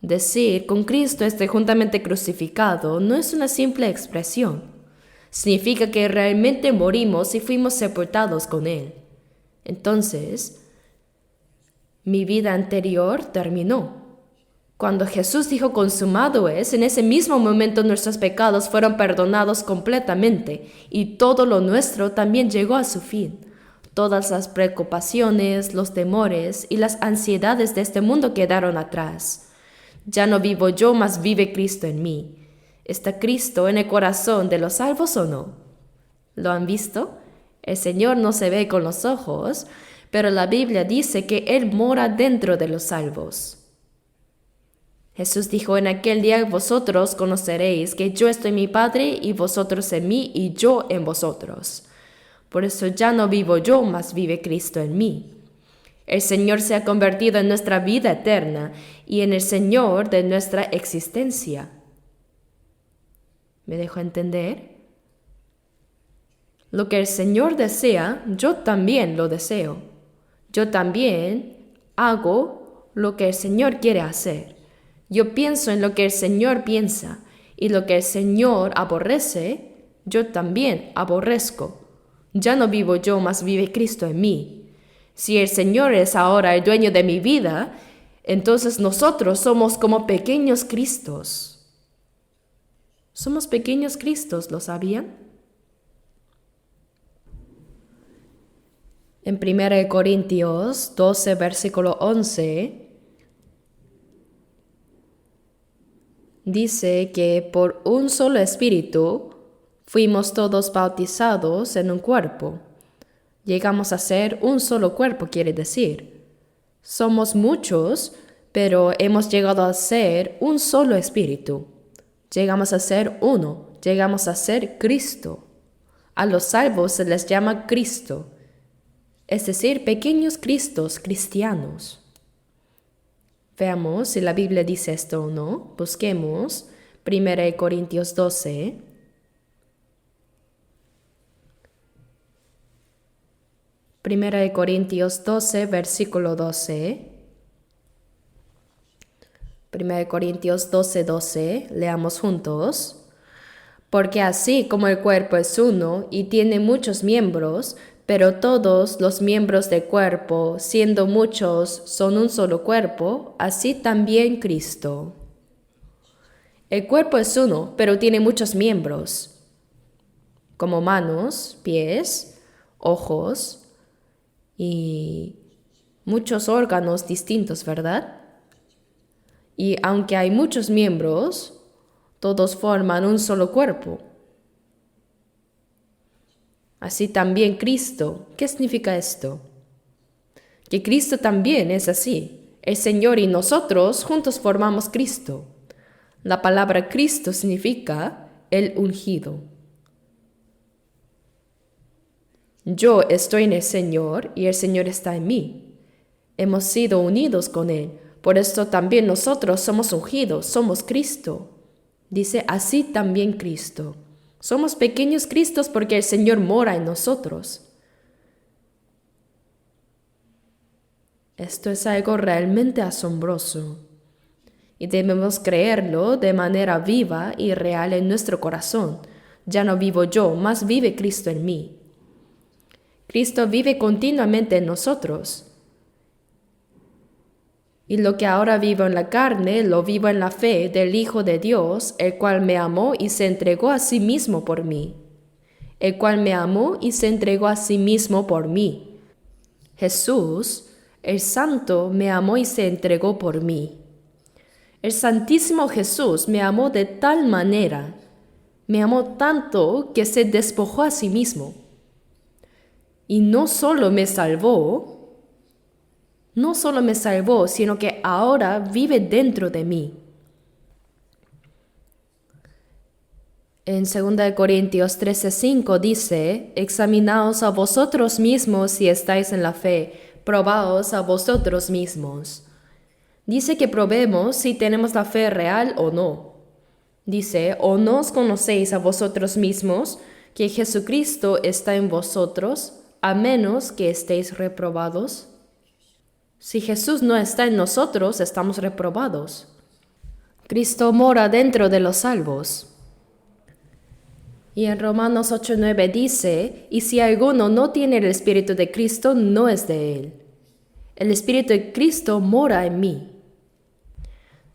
Decir «con Cristo estoy juntamente crucificado» no es una simple expresión. Significa que realmente morimos y fuimos sepultados con Él. Entonces, mi vida anterior terminó. Cuando Jesús dijo «consumado es», en ese mismo momento nuestros pecados fueron perdonados completamente y todo lo nuestro también llegó a su fin. Todas las preocupaciones, los temores y las ansiedades de este mundo quedaron atrás. Ya no vivo yo, mas vive Cristo en mí. ¿Está Cristo en el corazón de los salvos o no? ¿Lo han visto? El Señor no se ve con los ojos, pero la Biblia dice que Él mora dentro de los salvos. Jesús dijo «en aquel día vosotros conoceréis que yo estoy en mi Padre y vosotros en mí y yo en vosotros». Por eso ya no vivo yo, mas vive Cristo en mí. El Señor se ha convertido en nuestra vida eterna y en el Señor de nuestra existencia. ¿Me dejo entender? Lo que el Señor desea, yo también lo deseo. Yo también hago lo que el Señor quiere hacer. Yo pienso en lo que el Señor piensa, y lo que el Señor aborrece, yo también aborrezco. Ya no vivo yo, mas vive Cristo en mí. Si el Señor es ahora el dueño de mi vida, entonces nosotros somos como pequeños Cristos. Somos pequeños Cristos, ¿lo sabían? En 1 Corintios 12, versículo 11, dice que por un solo espíritu fuimos todos bautizados en un cuerpo. Llegamos a ser un solo cuerpo, quiere decir. Somos muchos, pero hemos llegado a ser un solo espíritu. Llegamos a ser uno, llegamos a ser Cristo. A los salvos se les llama Cristo, es decir, pequeños Cristos cristianos. Veamos si la Biblia dice esto o no. Busquemos 1 Corintios 12. 1 Corintios 12, versículo 12. 1 Corintios 12, 12. Leamos juntos. Porque así como el cuerpo es uno y tiene muchos miembros, pero todos los miembros del cuerpo, siendo muchos, son un solo cuerpo, así también Cristo. El cuerpo es uno, pero tiene muchos miembros, como manos, pies, ojos y muchos órganos distintos, ¿verdad? Y aunque hay muchos miembros, todos forman un solo cuerpo. Así también Cristo. ¿Qué significa esto? Que Cristo también es así. El Señor y nosotros juntos formamos Cristo. La palabra Cristo significa el ungido. Yo estoy en el Señor y el Señor está en mí. Hemos sido unidos con Él. Por esto también nosotros somos ungidos, somos Cristo. Dice, así también Cristo. Somos pequeños Cristos porque el Señor mora en nosotros. Esto es algo realmente asombroso. Y debemos creerlo de manera viva y real en nuestro corazón. Ya no vivo yo, más vive Cristo en mí. Cristo vive continuamente en nosotros. Y lo que ahora vivo en la carne, lo vivo en la fe del Hijo de Dios, el cual me amó y se entregó a sí mismo por mí. El cual me amó y se entregó a sí mismo por mí. Jesús, el Santo, me amó y se entregó por mí. El Santísimo Jesús me amó de tal manera, me amó tanto que se despojó a sí mismo. Y no solo me salvó, sino que ahora vive dentro de mí. En 2 Corintios 13:5 dice, examinaos a vosotros mismos si estáis en la fe, probaos a vosotros mismos. Dice que probemos si tenemos la fe real o no. Dice, ¿o no os conocéis a vosotros mismos que Jesucristo está en vosotros, a menos que estéis reprobados? Si Jesús no está en nosotros, estamos reprobados. Cristo mora dentro de los salvos. Y en Romanos 8:9 dice, y si alguno no tiene el Espíritu de Cristo, no es de él. El Espíritu de Cristo mora en mí.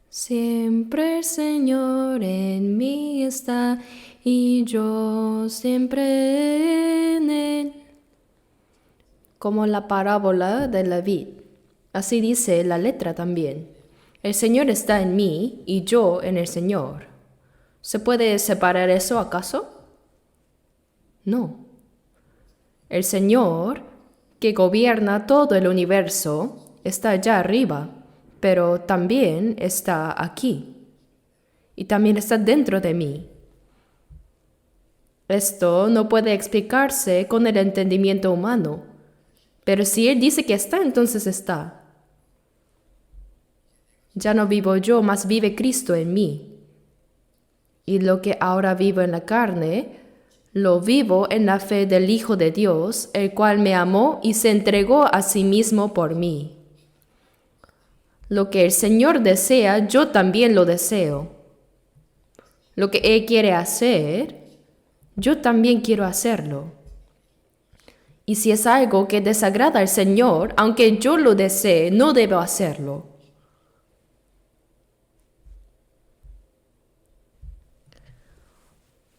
Siempre el Señor en mí está, y yo siempre en él. Como la parábola de la vid. Así dice la letra también. El Señor está en mí y yo en el Señor. ¿Se puede separar eso acaso? No. El Señor, que gobierna todo el universo, está allá arriba, pero también está aquí. Y también está dentro de mí. Esto no puede explicarse con el entendimiento humano, pero si Él dice que está, entonces está. Ya no vivo yo, mas vive Cristo en mí. Y lo que ahora vivo en la carne, lo vivo en la fe del Hijo de Dios, el cual me amó y se entregó a sí mismo por mí. Lo que el Señor desea, yo también lo deseo. Lo que Él quiere hacer, yo también quiero hacerlo. Y si es algo que desagrada al Señor, aunque yo lo desee, no debo hacerlo.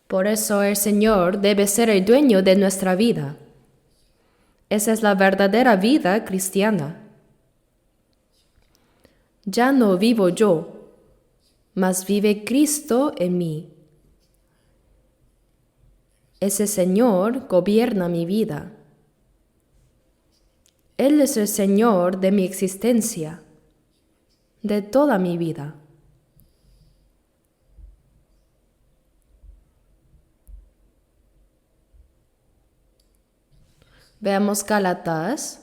Por eso el Señor debe ser el dueño de nuestra vida. Esa es la verdadera vida cristiana. Ya no vivo yo, mas vive Cristo en mí. Ese Señor gobierna mi vida. Él es el Señor de mi existencia, de toda mi vida. Veamos Gálatas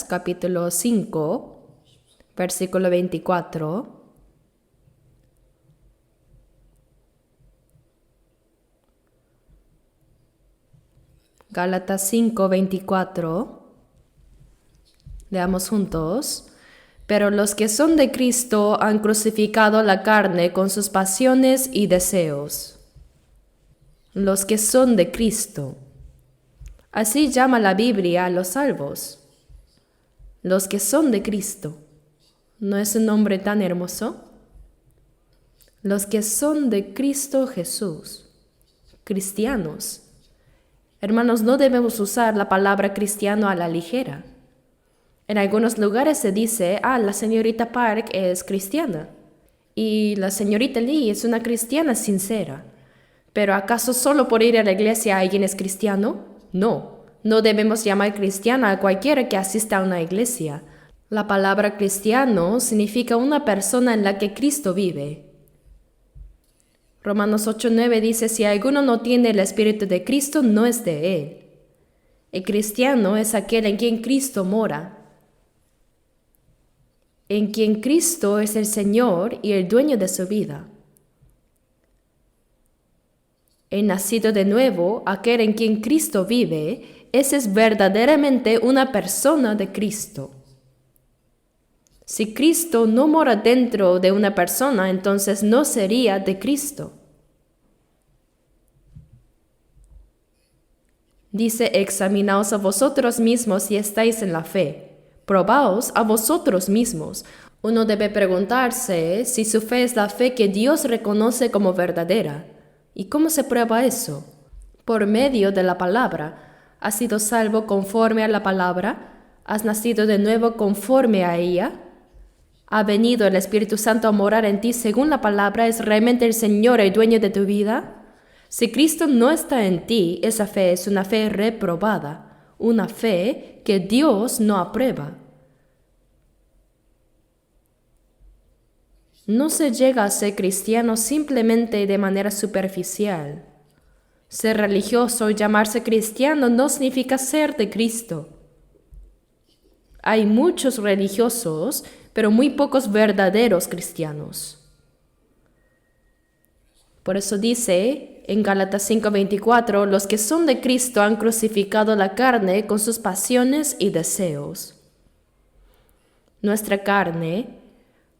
capítulo 5, versículo 24. Gálatas 5, 24. Leamos juntos. Pero los que son de Cristo han crucificado la carne con sus pasiones y deseos. Los que son de Cristo. Así llama la Biblia a los salvos. Los que son de Cristo. ¿No es un nombre tan hermoso? Los que son de Cristo Jesús. Cristianos. Hermanos, no debemos usar la palabra cristiano a la ligera. En algunos lugares se dice, la señorita Park es cristiana y la señorita Lee es una cristiana sincera. ¿Pero acaso solo por ir a la iglesia alguien es cristiano? No debemos llamar cristiana a cualquiera que asista a una iglesia. La palabra cristiano significa una persona en la que Cristo vive. Romanos 8:9 dice, si alguno no tiene el Espíritu de Cristo, no es de él. El cristiano es aquel en quien Cristo mora, en quien Cristo es el Señor y el dueño de su vida. El nacido de nuevo, aquel en quien Cristo vive, ese es verdaderamente una persona de Cristo. Si Cristo no mora dentro de una persona, entonces no sería de Cristo. Dice, examinaos a vosotros mismos si estáis en la fe. Probaos a vosotros mismos. Uno debe preguntarse si su fe es la fe que Dios reconoce como verdadera. ¿Y cómo se prueba eso? Por medio de la palabra. ¿Has sido salvo conforme a la palabra? ¿Has nacido de nuevo conforme a ella? ¿Ha venido el Espíritu Santo a morar en ti según la palabra? ¿Es realmente el Señor el dueño de tu vida? Si Cristo no está en ti, esa fe es una fe reprobada, una fe que Dios no aprueba. No se llega a ser cristiano simplemente de manera superficial. Ser religioso y llamarse cristiano no significa ser de Cristo. Hay muchos religiosos, pero muy pocos verdaderos cristianos. Por eso dice en Gálatas 5:24, los que son de Cristo han crucificado la carne con sus pasiones y deseos. Nuestra carne,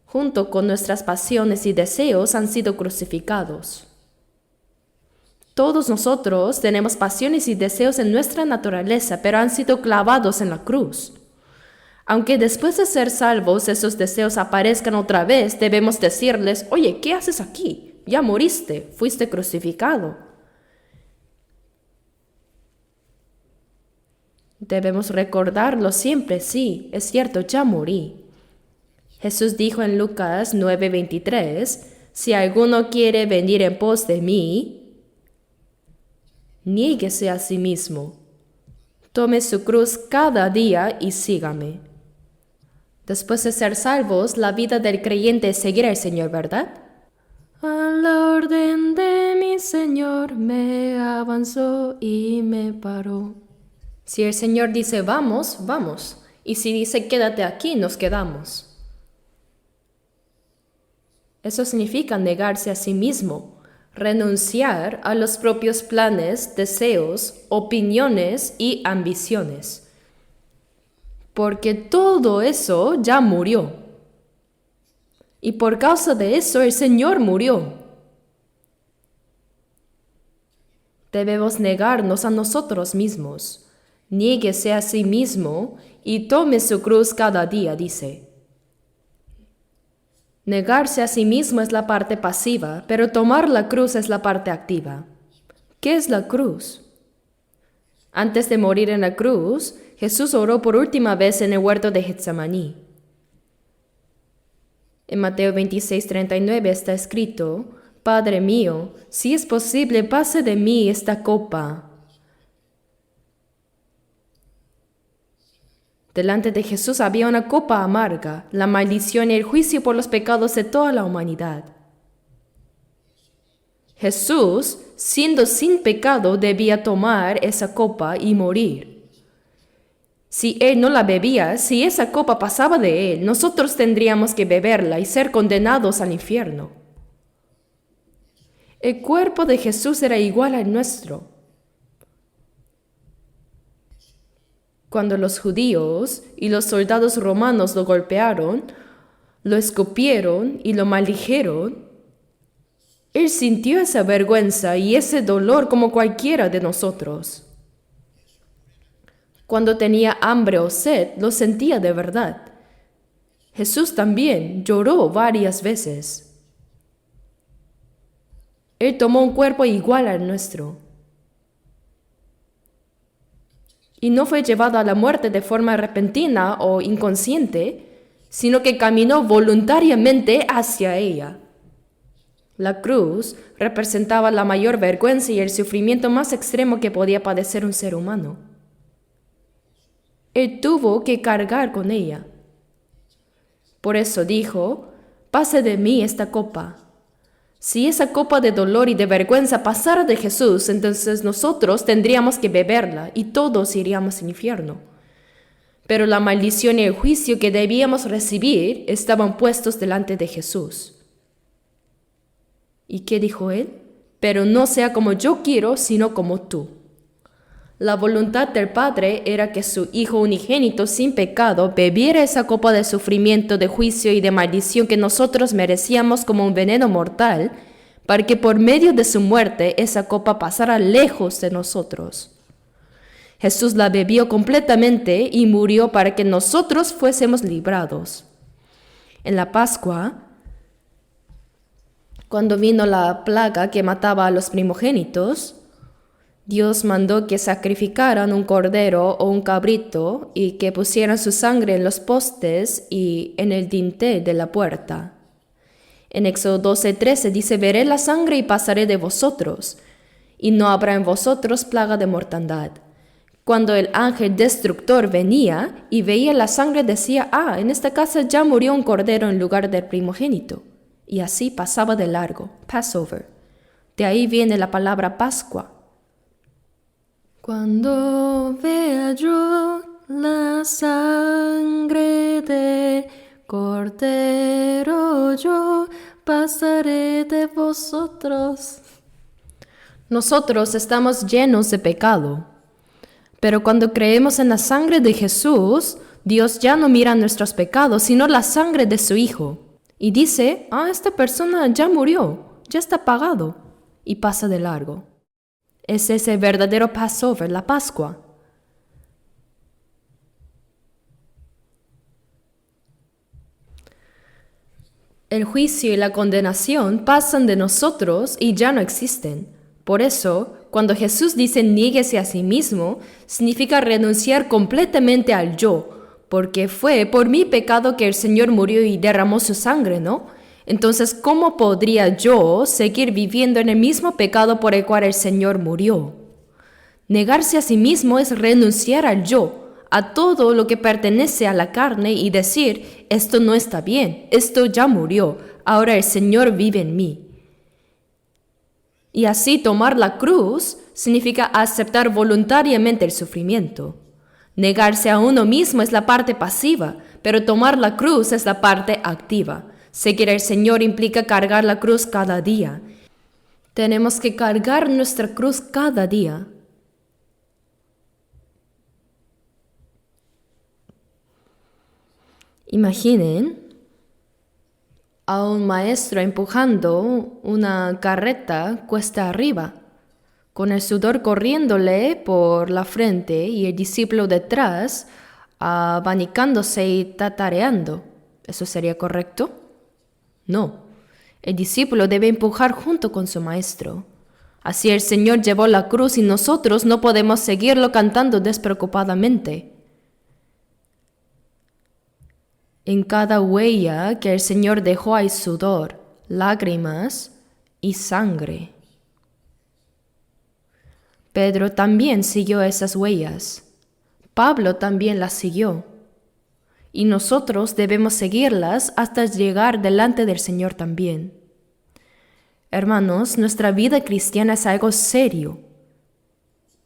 junto con nuestras pasiones y deseos, han sido crucificados. Todos nosotros tenemos pasiones y deseos en nuestra naturaleza, pero han sido clavados en la cruz. Aunque después de ser salvos esos deseos aparezcan otra vez, debemos decirles, oye, ¿qué haces aquí? Ya moriste, fuiste crucificado. Debemos recordarlo siempre, sí, es cierto, ya morí. Jesús dijo en Lucas 9:23, si alguno quiere venir en pos de mí, niéguese a sí mismo, tome su cruz cada día y sígame. Después de ser salvos, la vida del creyente es seguir al Señor, ¿verdad? A la orden de mi Señor me avanzó y me paró. Si el Señor dice vamos, vamos. Y si dice quédate aquí, nos quedamos. Eso significa negarse a sí mismo, renunciar a los propios planes, deseos, opiniones y ambiciones. Porque todo eso ya murió. Y por causa de eso el Señor murió. Debemos negarnos a nosotros mismos. Niéguese a sí mismo y tome su cruz cada día, dice. Negarse a sí mismo es la parte pasiva, pero tomar la cruz es la parte activa. ¿Qué es la cruz? Antes de morir en la cruz, Jesús oró por última vez en el huerto de Getsemaní. En Mateo 26:39 está escrito: Padre mío, si es posible, pase de mí esta copa. Delante de Jesús había una copa amarga, la maldición y el juicio por los pecados de toda la humanidad. Jesús, siendo sin pecado, debía tomar esa copa y morir. Si Él no la bebía, si esa copa pasaba de Él, nosotros tendríamos que beberla y ser condenados al infierno. El cuerpo de Jesús era igual al nuestro. Cuando los judíos y los soldados romanos lo golpearon, lo escupieron y lo maldijeron, Él sintió esa vergüenza y ese dolor como cualquiera de nosotros. Cuando tenía hambre o sed, lo sentía de verdad. Jesús también lloró varias veces. Él tomó un cuerpo igual al nuestro. Y no fue llevado a la muerte de forma repentina o inconsciente, sino que caminó voluntariamente hacia ella. La cruz representaba la mayor vergüenza y el sufrimiento más extremo que podía padecer un ser humano. Él tuvo que cargar con ella. Por eso dijo: pase de mí esta copa. Si esa copa de dolor y de vergüenza pasara de Jesús, entonces nosotros tendríamos que beberla y todos iríamos al infierno. Pero la maldición y el juicio que debíamos recibir estaban puestos delante de Jesús. ¿Y qué dijo Él? Pero no sea como yo quiero, sino como tú. La voluntad del Padre era que su Hijo unigénito sin pecado bebiera esa copa de sufrimiento, de juicio y de maldición que nosotros merecíamos como un veneno mortal, para que por medio de su muerte esa copa pasara lejos de nosotros. Jesús la bebió completamente y murió para que nosotros fuésemos librados. En la Pascua, cuando vino la plaga que mataba a los primogénitos, Dios mandó que sacrificaran un cordero o un cabrito y que pusieran su sangre en los postes y en el dintel de la puerta. En Éxodo 12:13 dice: veré la sangre y pasaré de vosotros, y no habrá en vosotros plaga de mortandad. Cuando el ángel destructor venía y veía la sangre, decía: en esta casa ya murió un cordero en lugar del primogénito. Y así pasaba de largo, Passover. De ahí viene la palabra Pascua. Cuando vea yo la sangre de cordero, yo pasaré de vosotros. Nosotros estamos llenos de pecado, pero cuando creemos en la sangre de Jesús, Dios ya no mira nuestros pecados, sino la sangre de su Hijo. Y dice: esta persona ya murió, ya está pagado, y pasa de largo. Es ese verdadero Passover, la Pascua. El juicio y la condenación pasan de nosotros y ya no existen. Por eso, cuando Jesús dice niéguese a sí mismo, significa renunciar completamente al yo, porque fue por mi pecado que el Señor murió y derramó su sangre, ¿no? Entonces, ¿cómo podría yo seguir viviendo en el mismo pecado por el cual el Señor murió? Negarse a sí mismo es renunciar al yo, a todo lo que pertenece a la carne y decir: esto no está bien, esto ya murió, ahora el Señor vive en mí. Y así tomar la cruz significa aceptar voluntariamente el sufrimiento. Negarse a uno mismo es la parte pasiva, pero tomar la cruz es la parte activa. Seguir al Señor implica cargar la cruz cada día. Tenemos que cargar nuestra cruz cada día. Imaginen a un maestro empujando una carreta cuesta arriba, con el sudor corriéndole por la frente y el discípulo detrás abanicándose y tatareando. ¿Eso sería correcto? No, el discípulo debe empujar junto con su maestro. Así el Señor llevó la cruz y nosotros no podemos seguirlo cantando despreocupadamente. En cada huella que el Señor dejó hay sudor, lágrimas y sangre. Pedro también siguió esas huellas. Pablo también las siguió. Y nosotros debemos seguirlas hasta llegar delante del Señor también. Hermanos, nuestra vida cristiana es algo serio,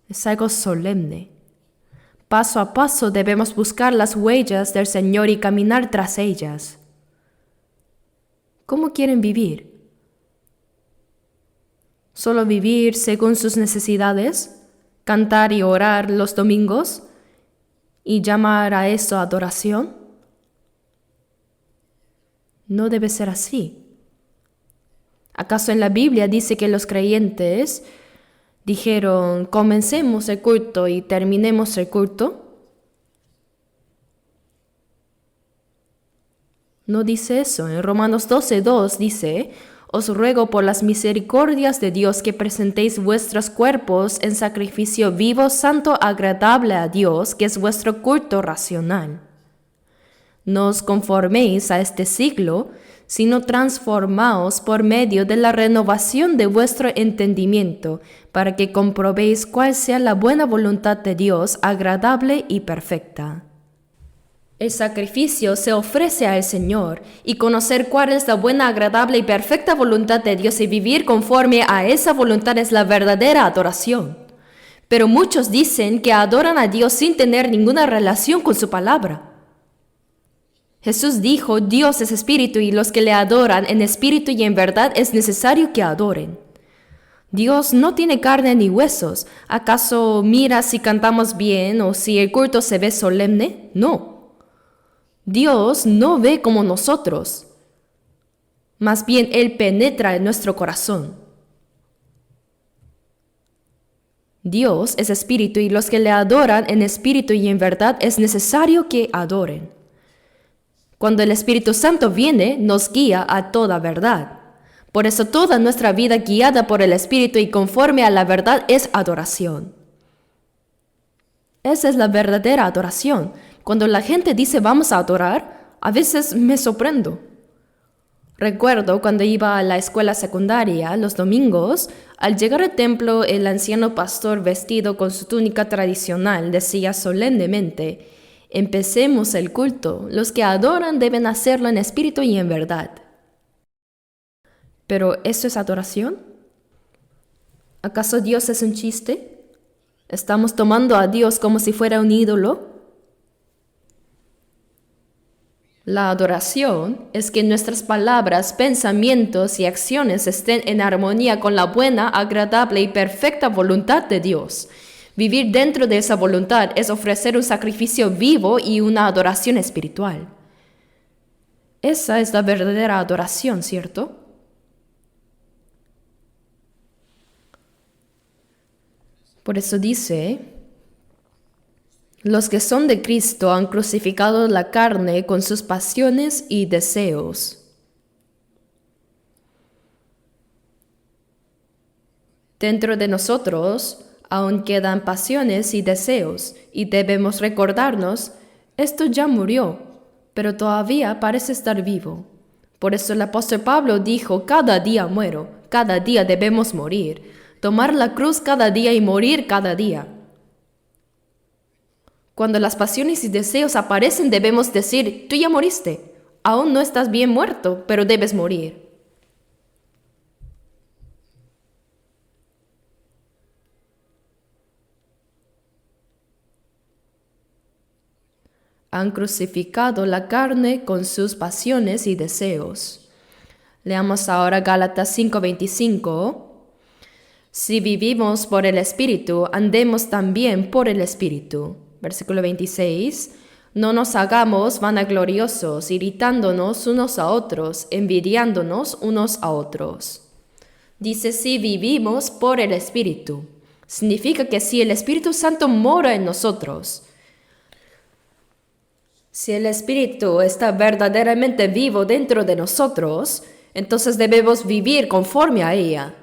es algo solemne. Paso a paso debemos buscar las huellas del Señor y caminar tras ellas. ¿Cómo quieren vivir? ¿Solo vivir según sus necesidades? ¿Cantar y orar los domingos? ¿Y llamar a eso adoración? No debe ser así. ¿Acaso en la Biblia dice que los creyentes dijeron, comencemos el culto y terminemos el culto? No dice eso. En Romanos 12:2 dice, os ruego por las misericordias de Dios que presentéis vuestros cuerpos en sacrificio vivo, santo, agradable a Dios, que es vuestro culto racional. No os conforméis a este siglo, sino transformaos por medio de la renovación de vuestro entendimiento, para que comprobéis cuál sea la buena voluntad de Dios, agradable y perfecta. El sacrificio se ofrece al Señor, y conocer cuál es la buena, agradable y perfecta voluntad de Dios y vivir conforme a esa voluntad es la verdadera adoración. Pero muchos dicen que adoran a Dios sin tener ninguna relación con su palabra. Jesús dijo, Dios es espíritu y los que le adoran en espíritu y en verdad es necesario que adoren. Dios no tiene carne ni huesos. ¿Acaso mira si cantamos bien o si el culto se ve solemne? No. Dios no ve como nosotros. Más bien, Él penetra en nuestro corazón. Dios es espíritu y los que le adoran en espíritu y en verdad es necesario que adoren. Cuando el Espíritu Santo viene, nos guía a toda verdad. Por eso toda nuestra vida guiada por el Espíritu y conforme a la verdad es adoración. Esa es la verdadera adoración. Cuando la gente dice vamos a adorar, a veces me sorprendo. Recuerdo cuando iba a la escuela secundaria los domingos, al llegar al templo el anciano pastor vestido con su túnica tradicional decía solemnemente, empecemos el culto, los que adoran deben hacerlo en espíritu y en verdad. ¿Pero eso es adoración? ¿Acaso Dios es un chiste? ¿Estamos tomando a Dios como si fuera un ídolo? La adoración es que nuestras palabras, pensamientos y acciones estén en armonía con la buena, agradable y perfecta voluntad de Dios. Vivir dentro de esa voluntad es ofrecer un sacrificio vivo y una adoración espiritual. Esa es la verdadera adoración, ¿cierto? Por eso dice, los que son de Cristo han crucificado la carne con sus pasiones y deseos. Dentro de nosotros aún quedan pasiones y deseos, y debemos recordarnos, esto ya murió, pero todavía parece estar vivo. Por eso el apóstol Pablo dijo, cada día muero, cada día debemos morir, tomar la cruz cada día y morir cada día. Cuando las pasiones y deseos aparecen debemos decir, tú ya moriste, aún no estás bien muerto, pero debes morir. Han crucificado la carne con sus pasiones y deseos. Leamos ahora Gálatas 5:25. Si vivimos por el Espíritu, andemos también por el Espíritu. Versículo 26. No nos hagamos vanagloriosos, irritándonos unos a otros, envidiándonos unos a otros. Dice, si vivimos por el Espíritu. Significa que si el Espíritu Santo mora en nosotros, Si el Espíritu está verdaderamente vivo dentro de nosotros, entonces debemos vivir conforme a ella.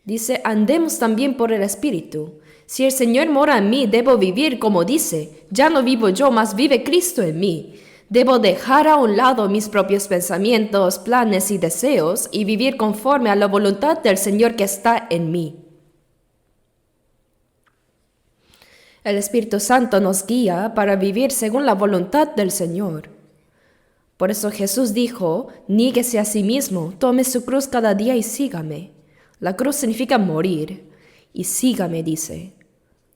Dice, andemos también por el Espíritu. Si el Señor mora en mí, debo vivir como dice. Ya no vivo yo, mas vive Cristo en mí. Debo dejar a un lado mis propios pensamientos, planes y deseos y vivir conforme a la voluntad del Señor que está en mí. El Espíritu Santo nos guía para vivir según la voluntad del Señor. Por eso Jesús dijo, níguese a sí mismo, tome su cruz cada día y sígame. La cruz significa morir, y sígame, dice,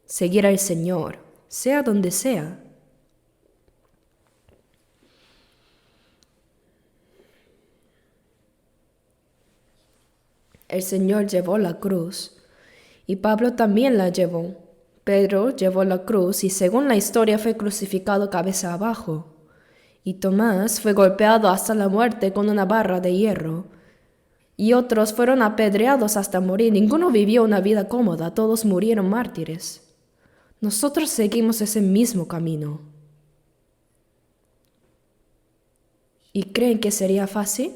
seguir al Señor, sea donde sea. El Señor llevó la cruz, y Pablo también la llevó. Pedro llevó la cruz y según la historia fue crucificado cabeza abajo. Y Tomás fue golpeado hasta la muerte con una barra de hierro. Y otros fueron apedreados hasta morir. Ninguno vivió una vida cómoda, todos murieron mártires. Nosotros seguimos ese mismo camino. ¿Y creen que sería fácil?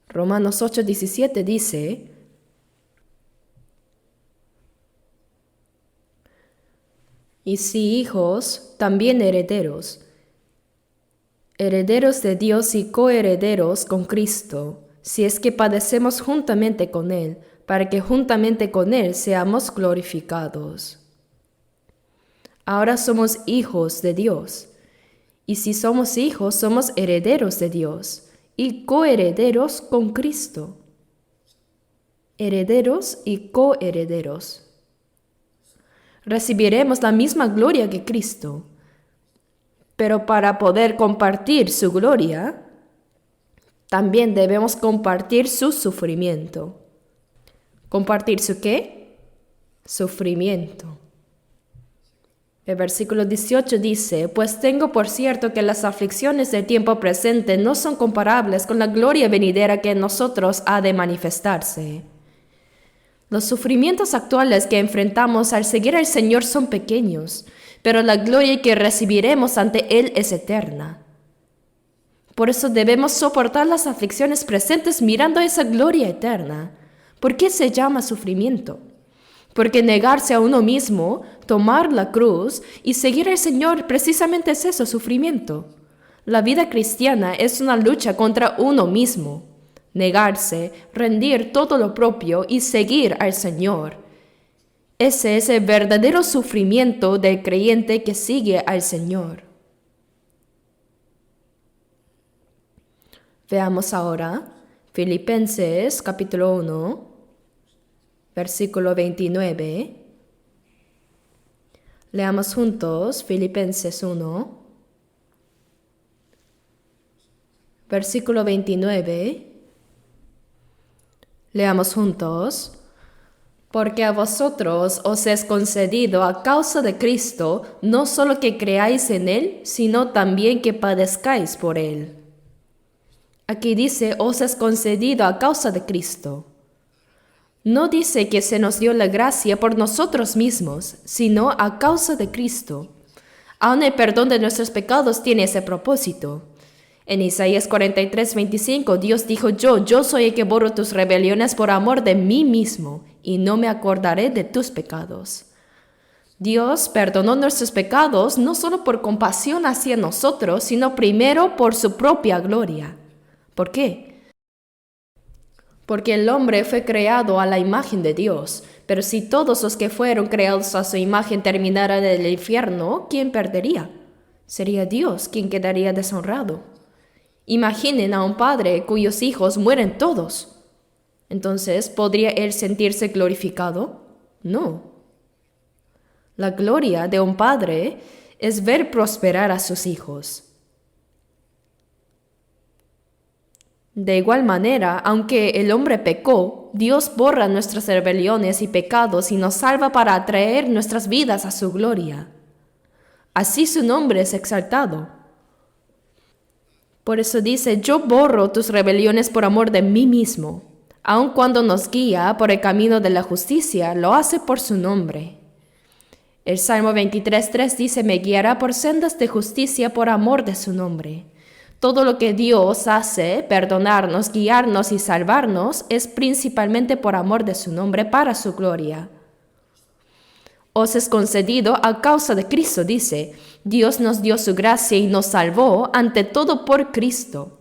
Romanos 8:17 dice, y si hijos, también herederos, herederos de Dios y coherederos con Cristo, si es que padecemos juntamente con Él, para que juntamente con Él seamos glorificados. Ahora somos hijos de Dios, y si somos hijos, somos herederos de Dios y coherederos con Cristo. Herederos y coherederos. Recibiremos la misma gloria que Cristo, pero para poder compartir su gloria, también debemos compartir su sufrimiento. ¿Compartir su qué? Sufrimiento. El versículo 18 dice, pues tengo por cierto que las aflicciones del tiempo presente no son comparables con la gloria venidera que en nosotros ha de manifestarse. Los sufrimientos actuales que enfrentamos al seguir al Señor son pequeños, pero la gloria que recibiremos ante Él es eterna. Por eso debemos soportar las aflicciones presentes mirando a esa gloria eterna. ¿Por qué se llama sufrimiento? Porque negarse a uno mismo, tomar la cruz y seguir al Señor precisamente es eso, sufrimiento. La vida cristiana es una lucha contra uno mismo. Negarse, rendir todo lo propio y seguir al Señor. Ese es el verdadero sufrimiento del creyente que sigue al Señor. Veamos ahora Filipenses capítulo 1. Versículo 29. Leamos juntos Filipenses 1. Versículo 29. Leamos juntos. Porque a vosotros os es concedido a causa de Cristo, no solo que creáis en Él, sino también que padezcáis por Él. Aquí dice, os es concedido a causa de Cristo. No dice que se nos dio la gracia por nosotros mismos, sino a causa de Cristo. Aún el perdón de nuestros pecados tiene ese propósito. En Isaías 43:25, Dios dijo, yo soy el que borro tus rebeliones por amor de mí mismo, y no me acordaré de tus pecados. Dios perdonó nuestros pecados no solo por compasión hacia nosotros, sino primero por su propia gloria. ¿Por qué? Porque el hombre fue creado a la imagen de Dios, pero si todos los que fueron creados a su imagen terminaran en el infierno, ¿quién perdería? Sería Dios quien quedaría deshonrado. Imaginen a un padre cuyos hijos mueren todos. Entonces, ¿podría él sentirse glorificado? No. La gloria de un padre es ver prosperar a sus hijos. De igual manera, aunque el hombre pecó, Dios borra nuestras rebeliones y pecados y nos salva para atraer nuestras vidas a su gloria. Así su nombre es exaltado. Por eso dice, yo borro tus rebeliones por amor de mí mismo. Aun cuando nos guía por el camino de la justicia, lo hace por su nombre. El Salmo 23:3 dice, me guiará por sendas de justicia por amor de su nombre. Todo lo que Dios hace, perdonarnos, guiarnos y salvarnos, es principalmente por amor de su nombre para su gloria. Os es concedido a causa de Cristo, dice. Dios nos dio su gracia y nos salvó, ante todo por Cristo.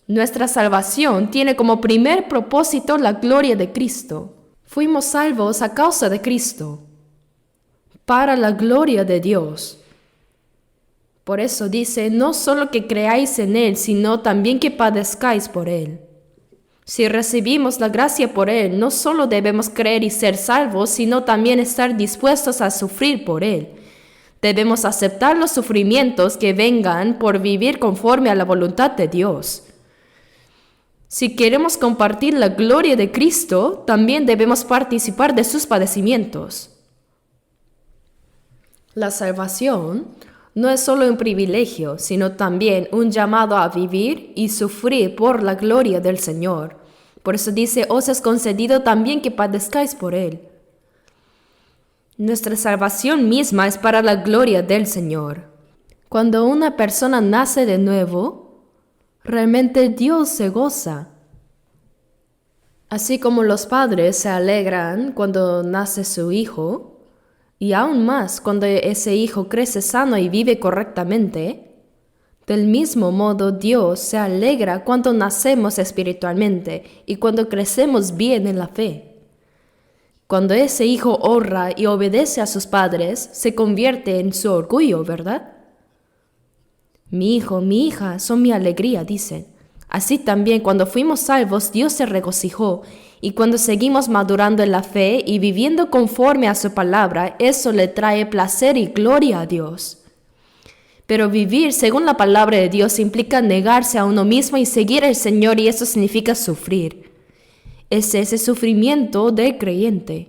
Nuestra salvación tiene como primer propósito la gloria de Cristo. Fuimos salvos a causa de Cristo, para la gloria de Dios. Por eso dice, no solo que creáis en Él, sino también que padezcáis por Él. Si recibimos la gracia por Él, no solo debemos creer y ser salvos, sino también estar dispuestos a sufrir por Él. Debemos aceptar los sufrimientos que vengan por vivir conforme a la voluntad de Dios. Si queremos compartir la gloria de Cristo, también debemos participar de sus padecimientos. La salvación no es solo un privilegio, sino también un llamado a vivir y sufrir por la gloria del Señor. Por eso dice, os es concedido también que padezcáis por Él. Nuestra salvación misma es para la gloria del Señor. Cuando una persona nace de nuevo, realmente Dios se goza. Así como los padres se alegran cuando nace su hijo, y aún más cuando ese hijo crece sano y vive correctamente, del mismo modo Dios se alegra cuando nacemos espiritualmente y cuando crecemos bien en la fe. Cuando ese hijo honra y obedece a sus padres, se convierte en su orgullo, ¿verdad? Mi hijo, mi hija son mi alegría, dicen. Así también cuando fuimos salvos, Dios se regocijó, y cuando seguimos madurando en la fe y viviendo conforme a su palabra, eso le trae placer y gloria a Dios. Pero vivir según la palabra de Dios implica negarse a uno mismo y seguir al Señor, y eso significa sufrir. Es ese sufrimiento del creyente.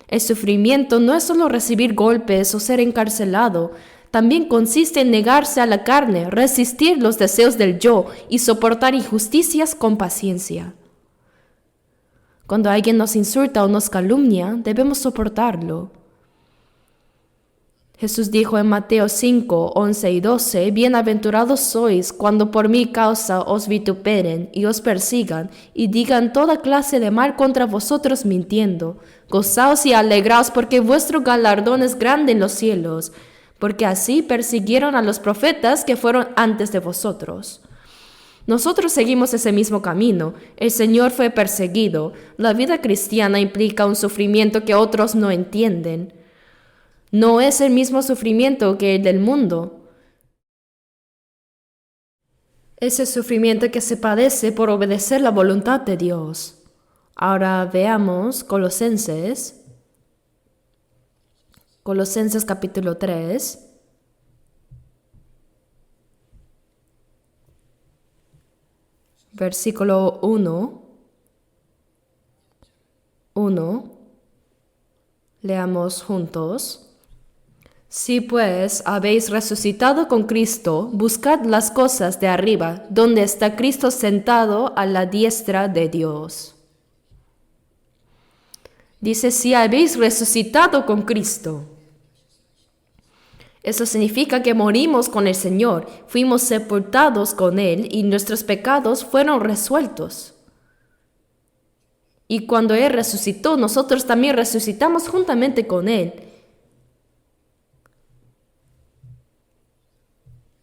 El sufrimiento no es solo recibir golpes o ser encarcelado, también consiste en negarse a la carne, resistir los deseos del yo y soportar injusticias con paciencia. Cuando alguien nos insulta o nos calumnia, debemos soportarlo. Jesús dijo en Mateo 5, 11 y 12, bienaventurados sois cuando por mi causa os vituperen y os persigan y digan toda clase de mal contra vosotros mintiendo. Gozaos y alegraos porque vuestro galardón es grande en los cielos, porque así persiguieron a los profetas que fueron antes de vosotros. Nosotros seguimos ese mismo camino. El Señor fue perseguido. La vida cristiana implica un sufrimiento que otros no entienden. No es el mismo sufrimiento que el del mundo. Es el sufrimiento que se padece por obedecer la voluntad de Dios. Ahora veamos Colosenses capítulo 3. Versículo 1. Leamos juntos. Si pues habéis resucitado con Cristo, buscad las cosas de arriba, donde está Cristo sentado a la diestra de Dios. Dice, si habéis resucitado con Cristo. Eso significa que morimos con el Señor, fuimos sepultados con Él y nuestros pecados fueron resueltos. Y cuando Él resucitó, nosotros también resucitamos juntamente con Él.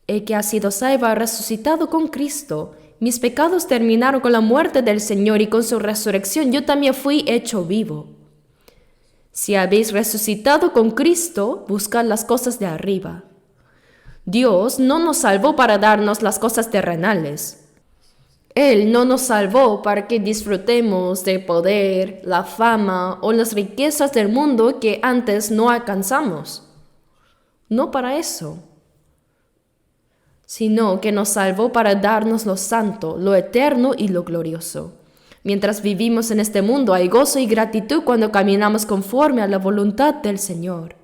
El que ha sido salvo ha resucitado con Cristo. Mis pecados terminaron con la muerte del Señor y con su resurrección yo también fui hecho vivo. Si habéis resucitado con Cristo, buscad las cosas de arriba. Dios no nos salvó para darnos las cosas terrenales. Él no nos salvó para que disfrutemos del poder, la fama o las riquezas del mundo que antes no alcanzamos. No para eso. Sino que nos salvó para darnos lo santo, lo eterno y lo glorioso. Mientras vivimos en este mundo hay gozo y gratitud cuando caminamos conforme a la voluntad del Señor.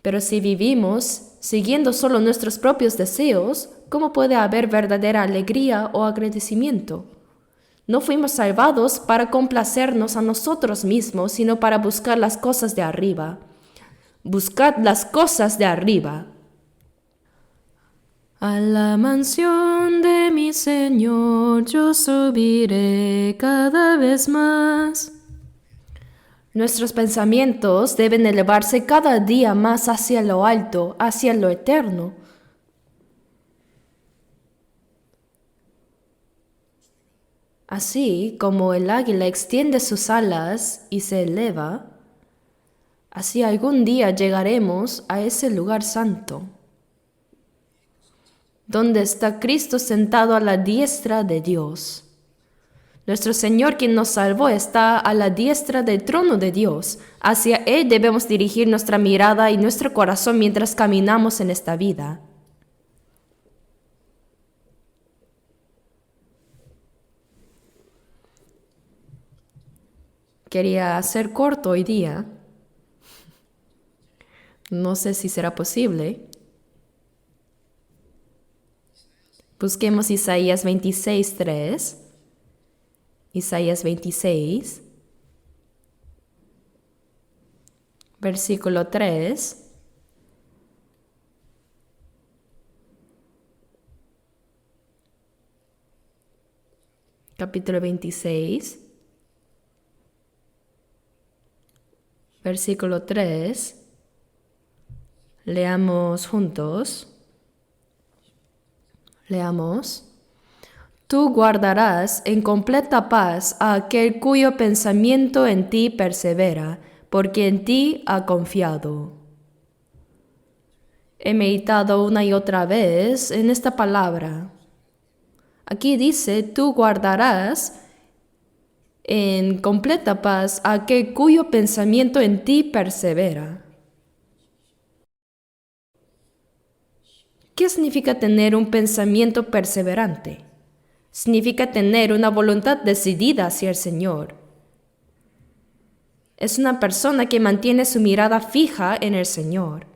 Pero si vivimos siguiendo solo nuestros propios deseos, ¿cómo puede haber verdadera alegría o agradecimiento? No fuimos salvados para complacernos a nosotros mismos, sino para buscar las cosas de arriba. Buscad las cosas de arriba. A la mansión de mi Señor yo subiré cada vez más. Nuestros pensamientos deben elevarse cada día más hacia lo alto, hacia lo eterno. Así como el águila extiende sus alas y se eleva, así algún día llegaremos a ese lugar santo, donde está Cristo sentado a la diestra de Dios. Nuestro Señor, quien nos salvó, está a la diestra del trono de Dios. Hacia Él debemos dirigir nuestra mirada y nuestro corazón mientras caminamos en esta vida. Quería hacer corto hoy día. No sé si será posible. Busquemos Isaías 26:3. Isaías 26, versículo 3. Capítulo 26, versículo 3. Leamos juntos. Leamos. Tú guardarás en completa paz a aquel cuyo pensamiento en ti persevera, porque en ti ha confiado. He meditado una y otra vez en esta palabra. Aquí dice, tú guardarás en completa paz a aquel cuyo pensamiento en ti persevera. ¿Qué significa tener un pensamiento perseverante? Significa tener una voluntad decidida hacia el Señor. Es una persona que mantiene su mirada fija en el Señor,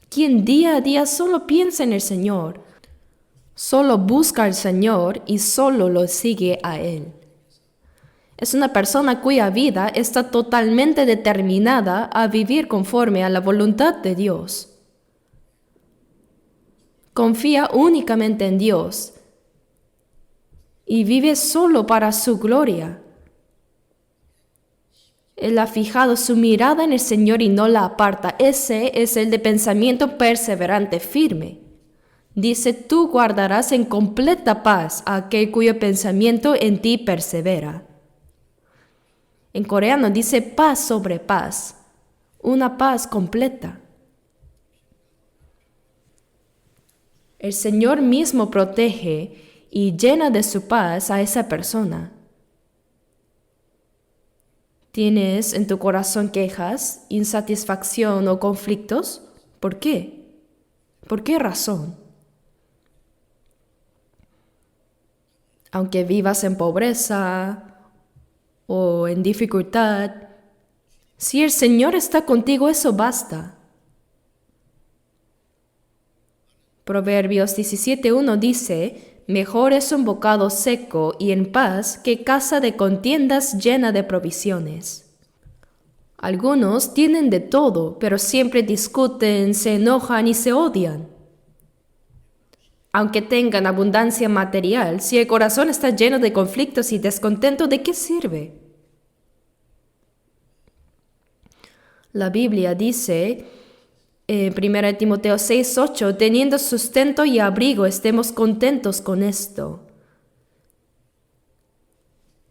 quien día a día solo piensa en el Señor, solo busca al Señor y solo lo sigue a Él. Es una persona cuya vida está totalmente determinada a vivir conforme a la voluntad de Dios. Confía únicamente en Dios y vive solo para su gloria. Él ha fijado su mirada en el Señor y no la aparta. Ese es el de pensamiento perseverante, firme. Dice, tú guardarás en completa paz a aquel cuyo pensamiento en ti persevera. En coreano dice paz sobre paz, una paz completa. El Señor mismo protege y llena de su paz a esa persona. ¿Tienes en tu corazón quejas, insatisfacción o conflictos? ¿Por qué? ¿Por qué razón? Aunque vivas en pobreza o en dificultad, si el Señor está contigo, eso basta. Proverbios 17:1 dice, mejor es un bocado seco y en paz que casa de contiendas llena de provisiones. Algunos tienen de todo, pero siempre discuten, se enojan y se odian. Aunque tengan abundancia material, si el corazón está lleno de conflictos y descontento, ¿de qué sirve? La Biblia dice, en 1 Timoteo 6:8, teniendo sustento y abrigo, estemos contentos con esto.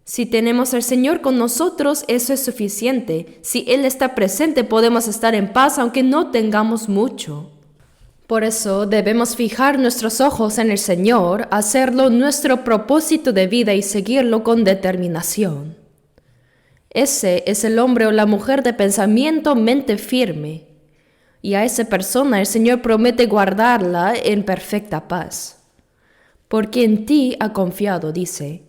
Si tenemos al Señor con nosotros, eso es suficiente. Si Él está presente, podemos estar en paz aunque no tengamos mucho. Por eso debemos fijar nuestros ojos en el Señor, hacerlo nuestro propósito de vida y seguirlo con determinación. Ese es el hombre o la mujer de pensamiento, mente firme. Y a esa persona el Señor promete guardarla en perfecta paz. Porque en ti ha confiado, dice.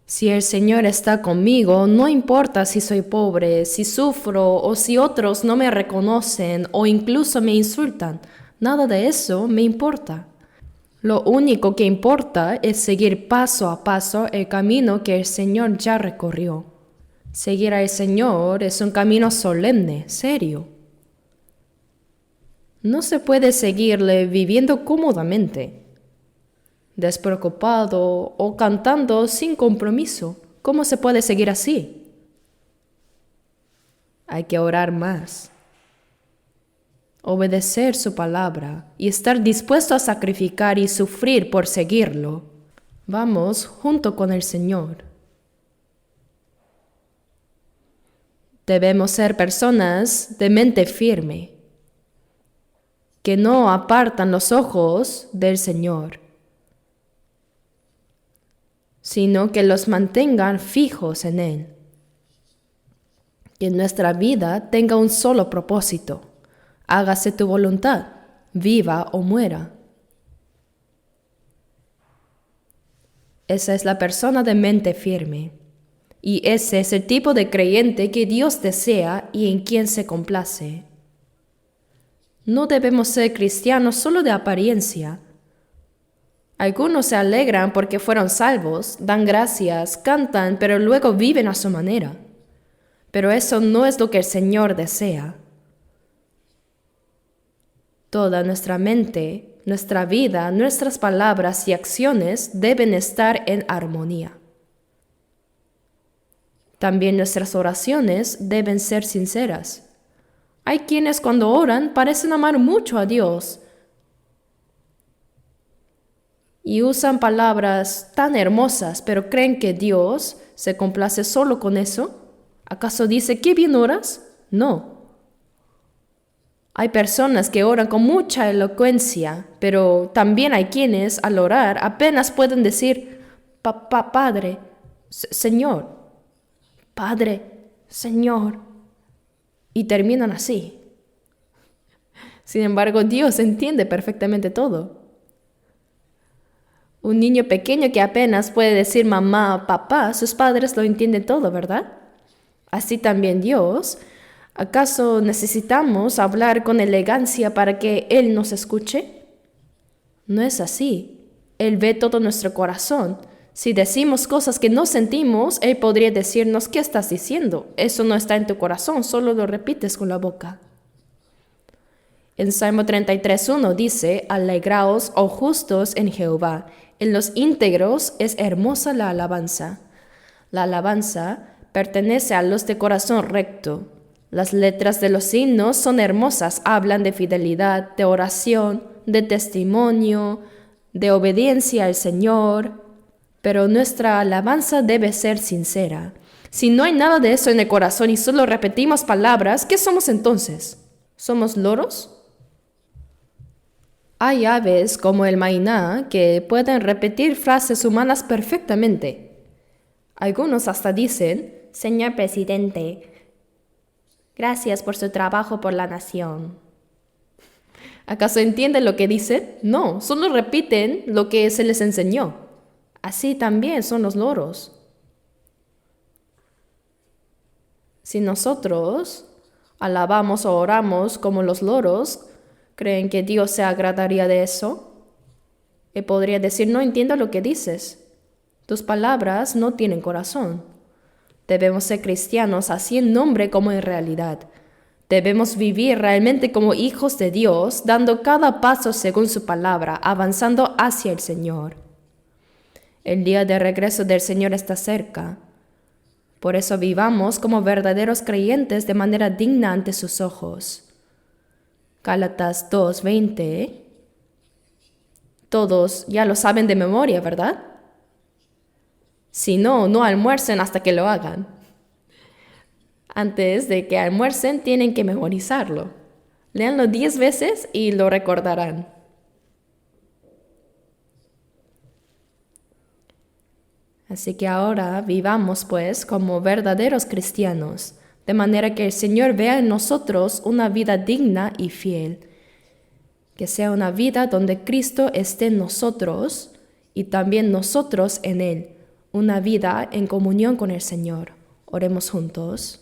Si el Señor está conmigo, no importa si soy pobre, si sufro o si otros no me reconocen o incluso me insultan. Nada de eso me importa. Lo único que importa es seguir paso a paso el camino que el Señor ya recorrió. Seguir al Señor es un camino solemne, serio. No se puede seguirle viviendo cómodamente, despreocupado o cantando sin compromiso. ¿Cómo se puede seguir así? Hay que orar más, obedecer su palabra y estar dispuesto a sacrificar y sufrir por seguirlo. Vamos junto con el Señor. Debemos ser personas de mente firme, que no apartan los ojos del Señor, sino que los mantengan fijos en Él. Que nuestra vida tenga un solo propósito: hágase tu voluntad, viva o muera. Esa es la persona de mente firme, y ese es el tipo de creyente que Dios desea y en quien se complace. No debemos ser cristianos solo de apariencia. Algunos se alegran porque fueron salvos, dan gracias, cantan, pero luego viven a su manera. Pero eso no es lo que el Señor desea. Toda nuestra mente, nuestra vida, nuestras palabras y acciones deben estar en armonía. También nuestras oraciones deben ser sinceras. Hay quienes cuando oran parecen amar mucho a Dios y usan palabras tan hermosas, pero creen que Dios se complace solo con eso. ¿Acaso dice, qué bien oras? No. Hay personas que oran con mucha elocuencia, pero también hay quienes al orar apenas pueden decir, Padre, Señor, Padre, Señor, y terminan así. Sin embargo, Dios entiende perfectamente todo. Un niño pequeño que apenas puede decir mamá, papá, sus padres lo entienden todo, ¿verdad? Así también Dios. ¿Acaso necesitamos hablar con elegancia para que Él nos escuche? No es así. Él ve todo nuestro corazón. Si decimos cosas que no sentimos, Él podría decirnos, ¿qué estás diciendo? Eso no está en tu corazón, solo lo repites con la boca. En Salmo 33:1 dice, alegraos, oh justos, en Jehová. En los íntegros es hermosa la alabanza. La alabanza pertenece a los de corazón recto. Las letras de los himnos son hermosas, hablan de fidelidad, de oración, de testimonio, de obediencia al Señor. Pero nuestra alabanza debe ser sincera. Si no hay nada de eso en el corazón y solo repetimos palabras, ¿qué somos entonces? ¿Somos loros? Hay aves como el mainá que pueden repetir frases humanas perfectamente. Algunos hasta dicen, Señor presidente, gracias por su trabajo por la nación. ¿Acaso entienden lo que dicen? No, solo repiten lo que se les enseñó. Así también son los loros. Si nosotros alabamos o oramos como los loros, ¿creen que Dios se agradaría de eso? Él podría decir, no entiendo lo que dices. Tus palabras no tienen corazón. Debemos ser cristianos así en nombre como en realidad. Debemos vivir realmente como hijos de Dios, dando cada paso según su palabra, avanzando hacia el Señor. El día de regreso del Señor está cerca. Por eso vivamos como verdaderos creyentes de manera digna ante sus ojos. Gálatas 2:20. Todos ya lo saben de memoria, ¿verdad? Si no, no almuercen hasta que lo hagan. Antes de que almuercen, tienen que memorizarlo. Léanlo 10 veces y lo recordarán. Así que ahora vivamos, pues, como verdaderos cristianos, de manera que el Señor vea en nosotros una vida digna y fiel. Que sea una vida donde Cristo esté en nosotros y también nosotros en Él. Una vida en comunión con el Señor. Oremos juntos.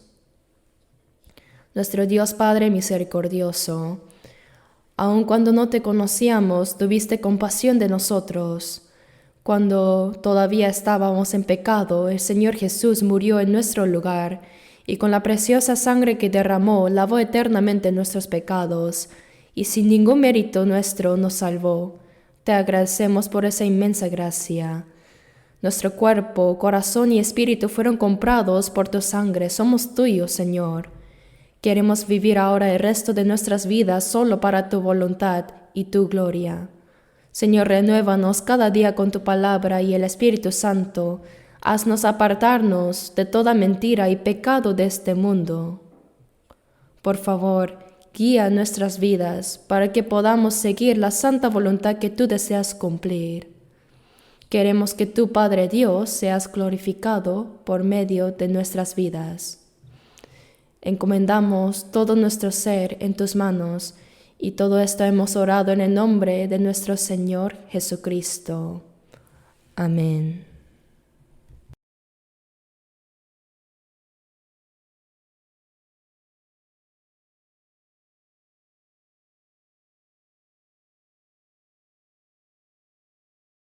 Nuestro Dios Padre misericordioso, Aun cuando no te conocíamos, tuviste compasión de nosotros. Cuando todavía estábamos en pecado, el Señor Jesús murió en nuestro lugar, y con la preciosa sangre que derramó, lavó eternamente nuestros pecados, y sin ningún mérito nuestro nos salvó. Te agradecemos por esa inmensa gracia. Nuestro cuerpo, corazón y espíritu fueron comprados por tu sangre. Somos tuyos, Señor. Queremos vivir ahora el resto de nuestras vidas solo para tu voluntad y tu gloria. Señor, renuévanos cada día con tu palabra y el Espíritu Santo. Haznos apartarnos de toda mentira y pecado de este mundo. Por favor, guía nuestras vidas para que podamos seguir la santa voluntad que tú deseas cumplir. Queremos que tú, Padre Dios, seas glorificado por medio de nuestras vidas. Encomendamos todo nuestro ser en tus manos, y todo esto hemos orado en el nombre de nuestro Señor Jesucristo. Amén.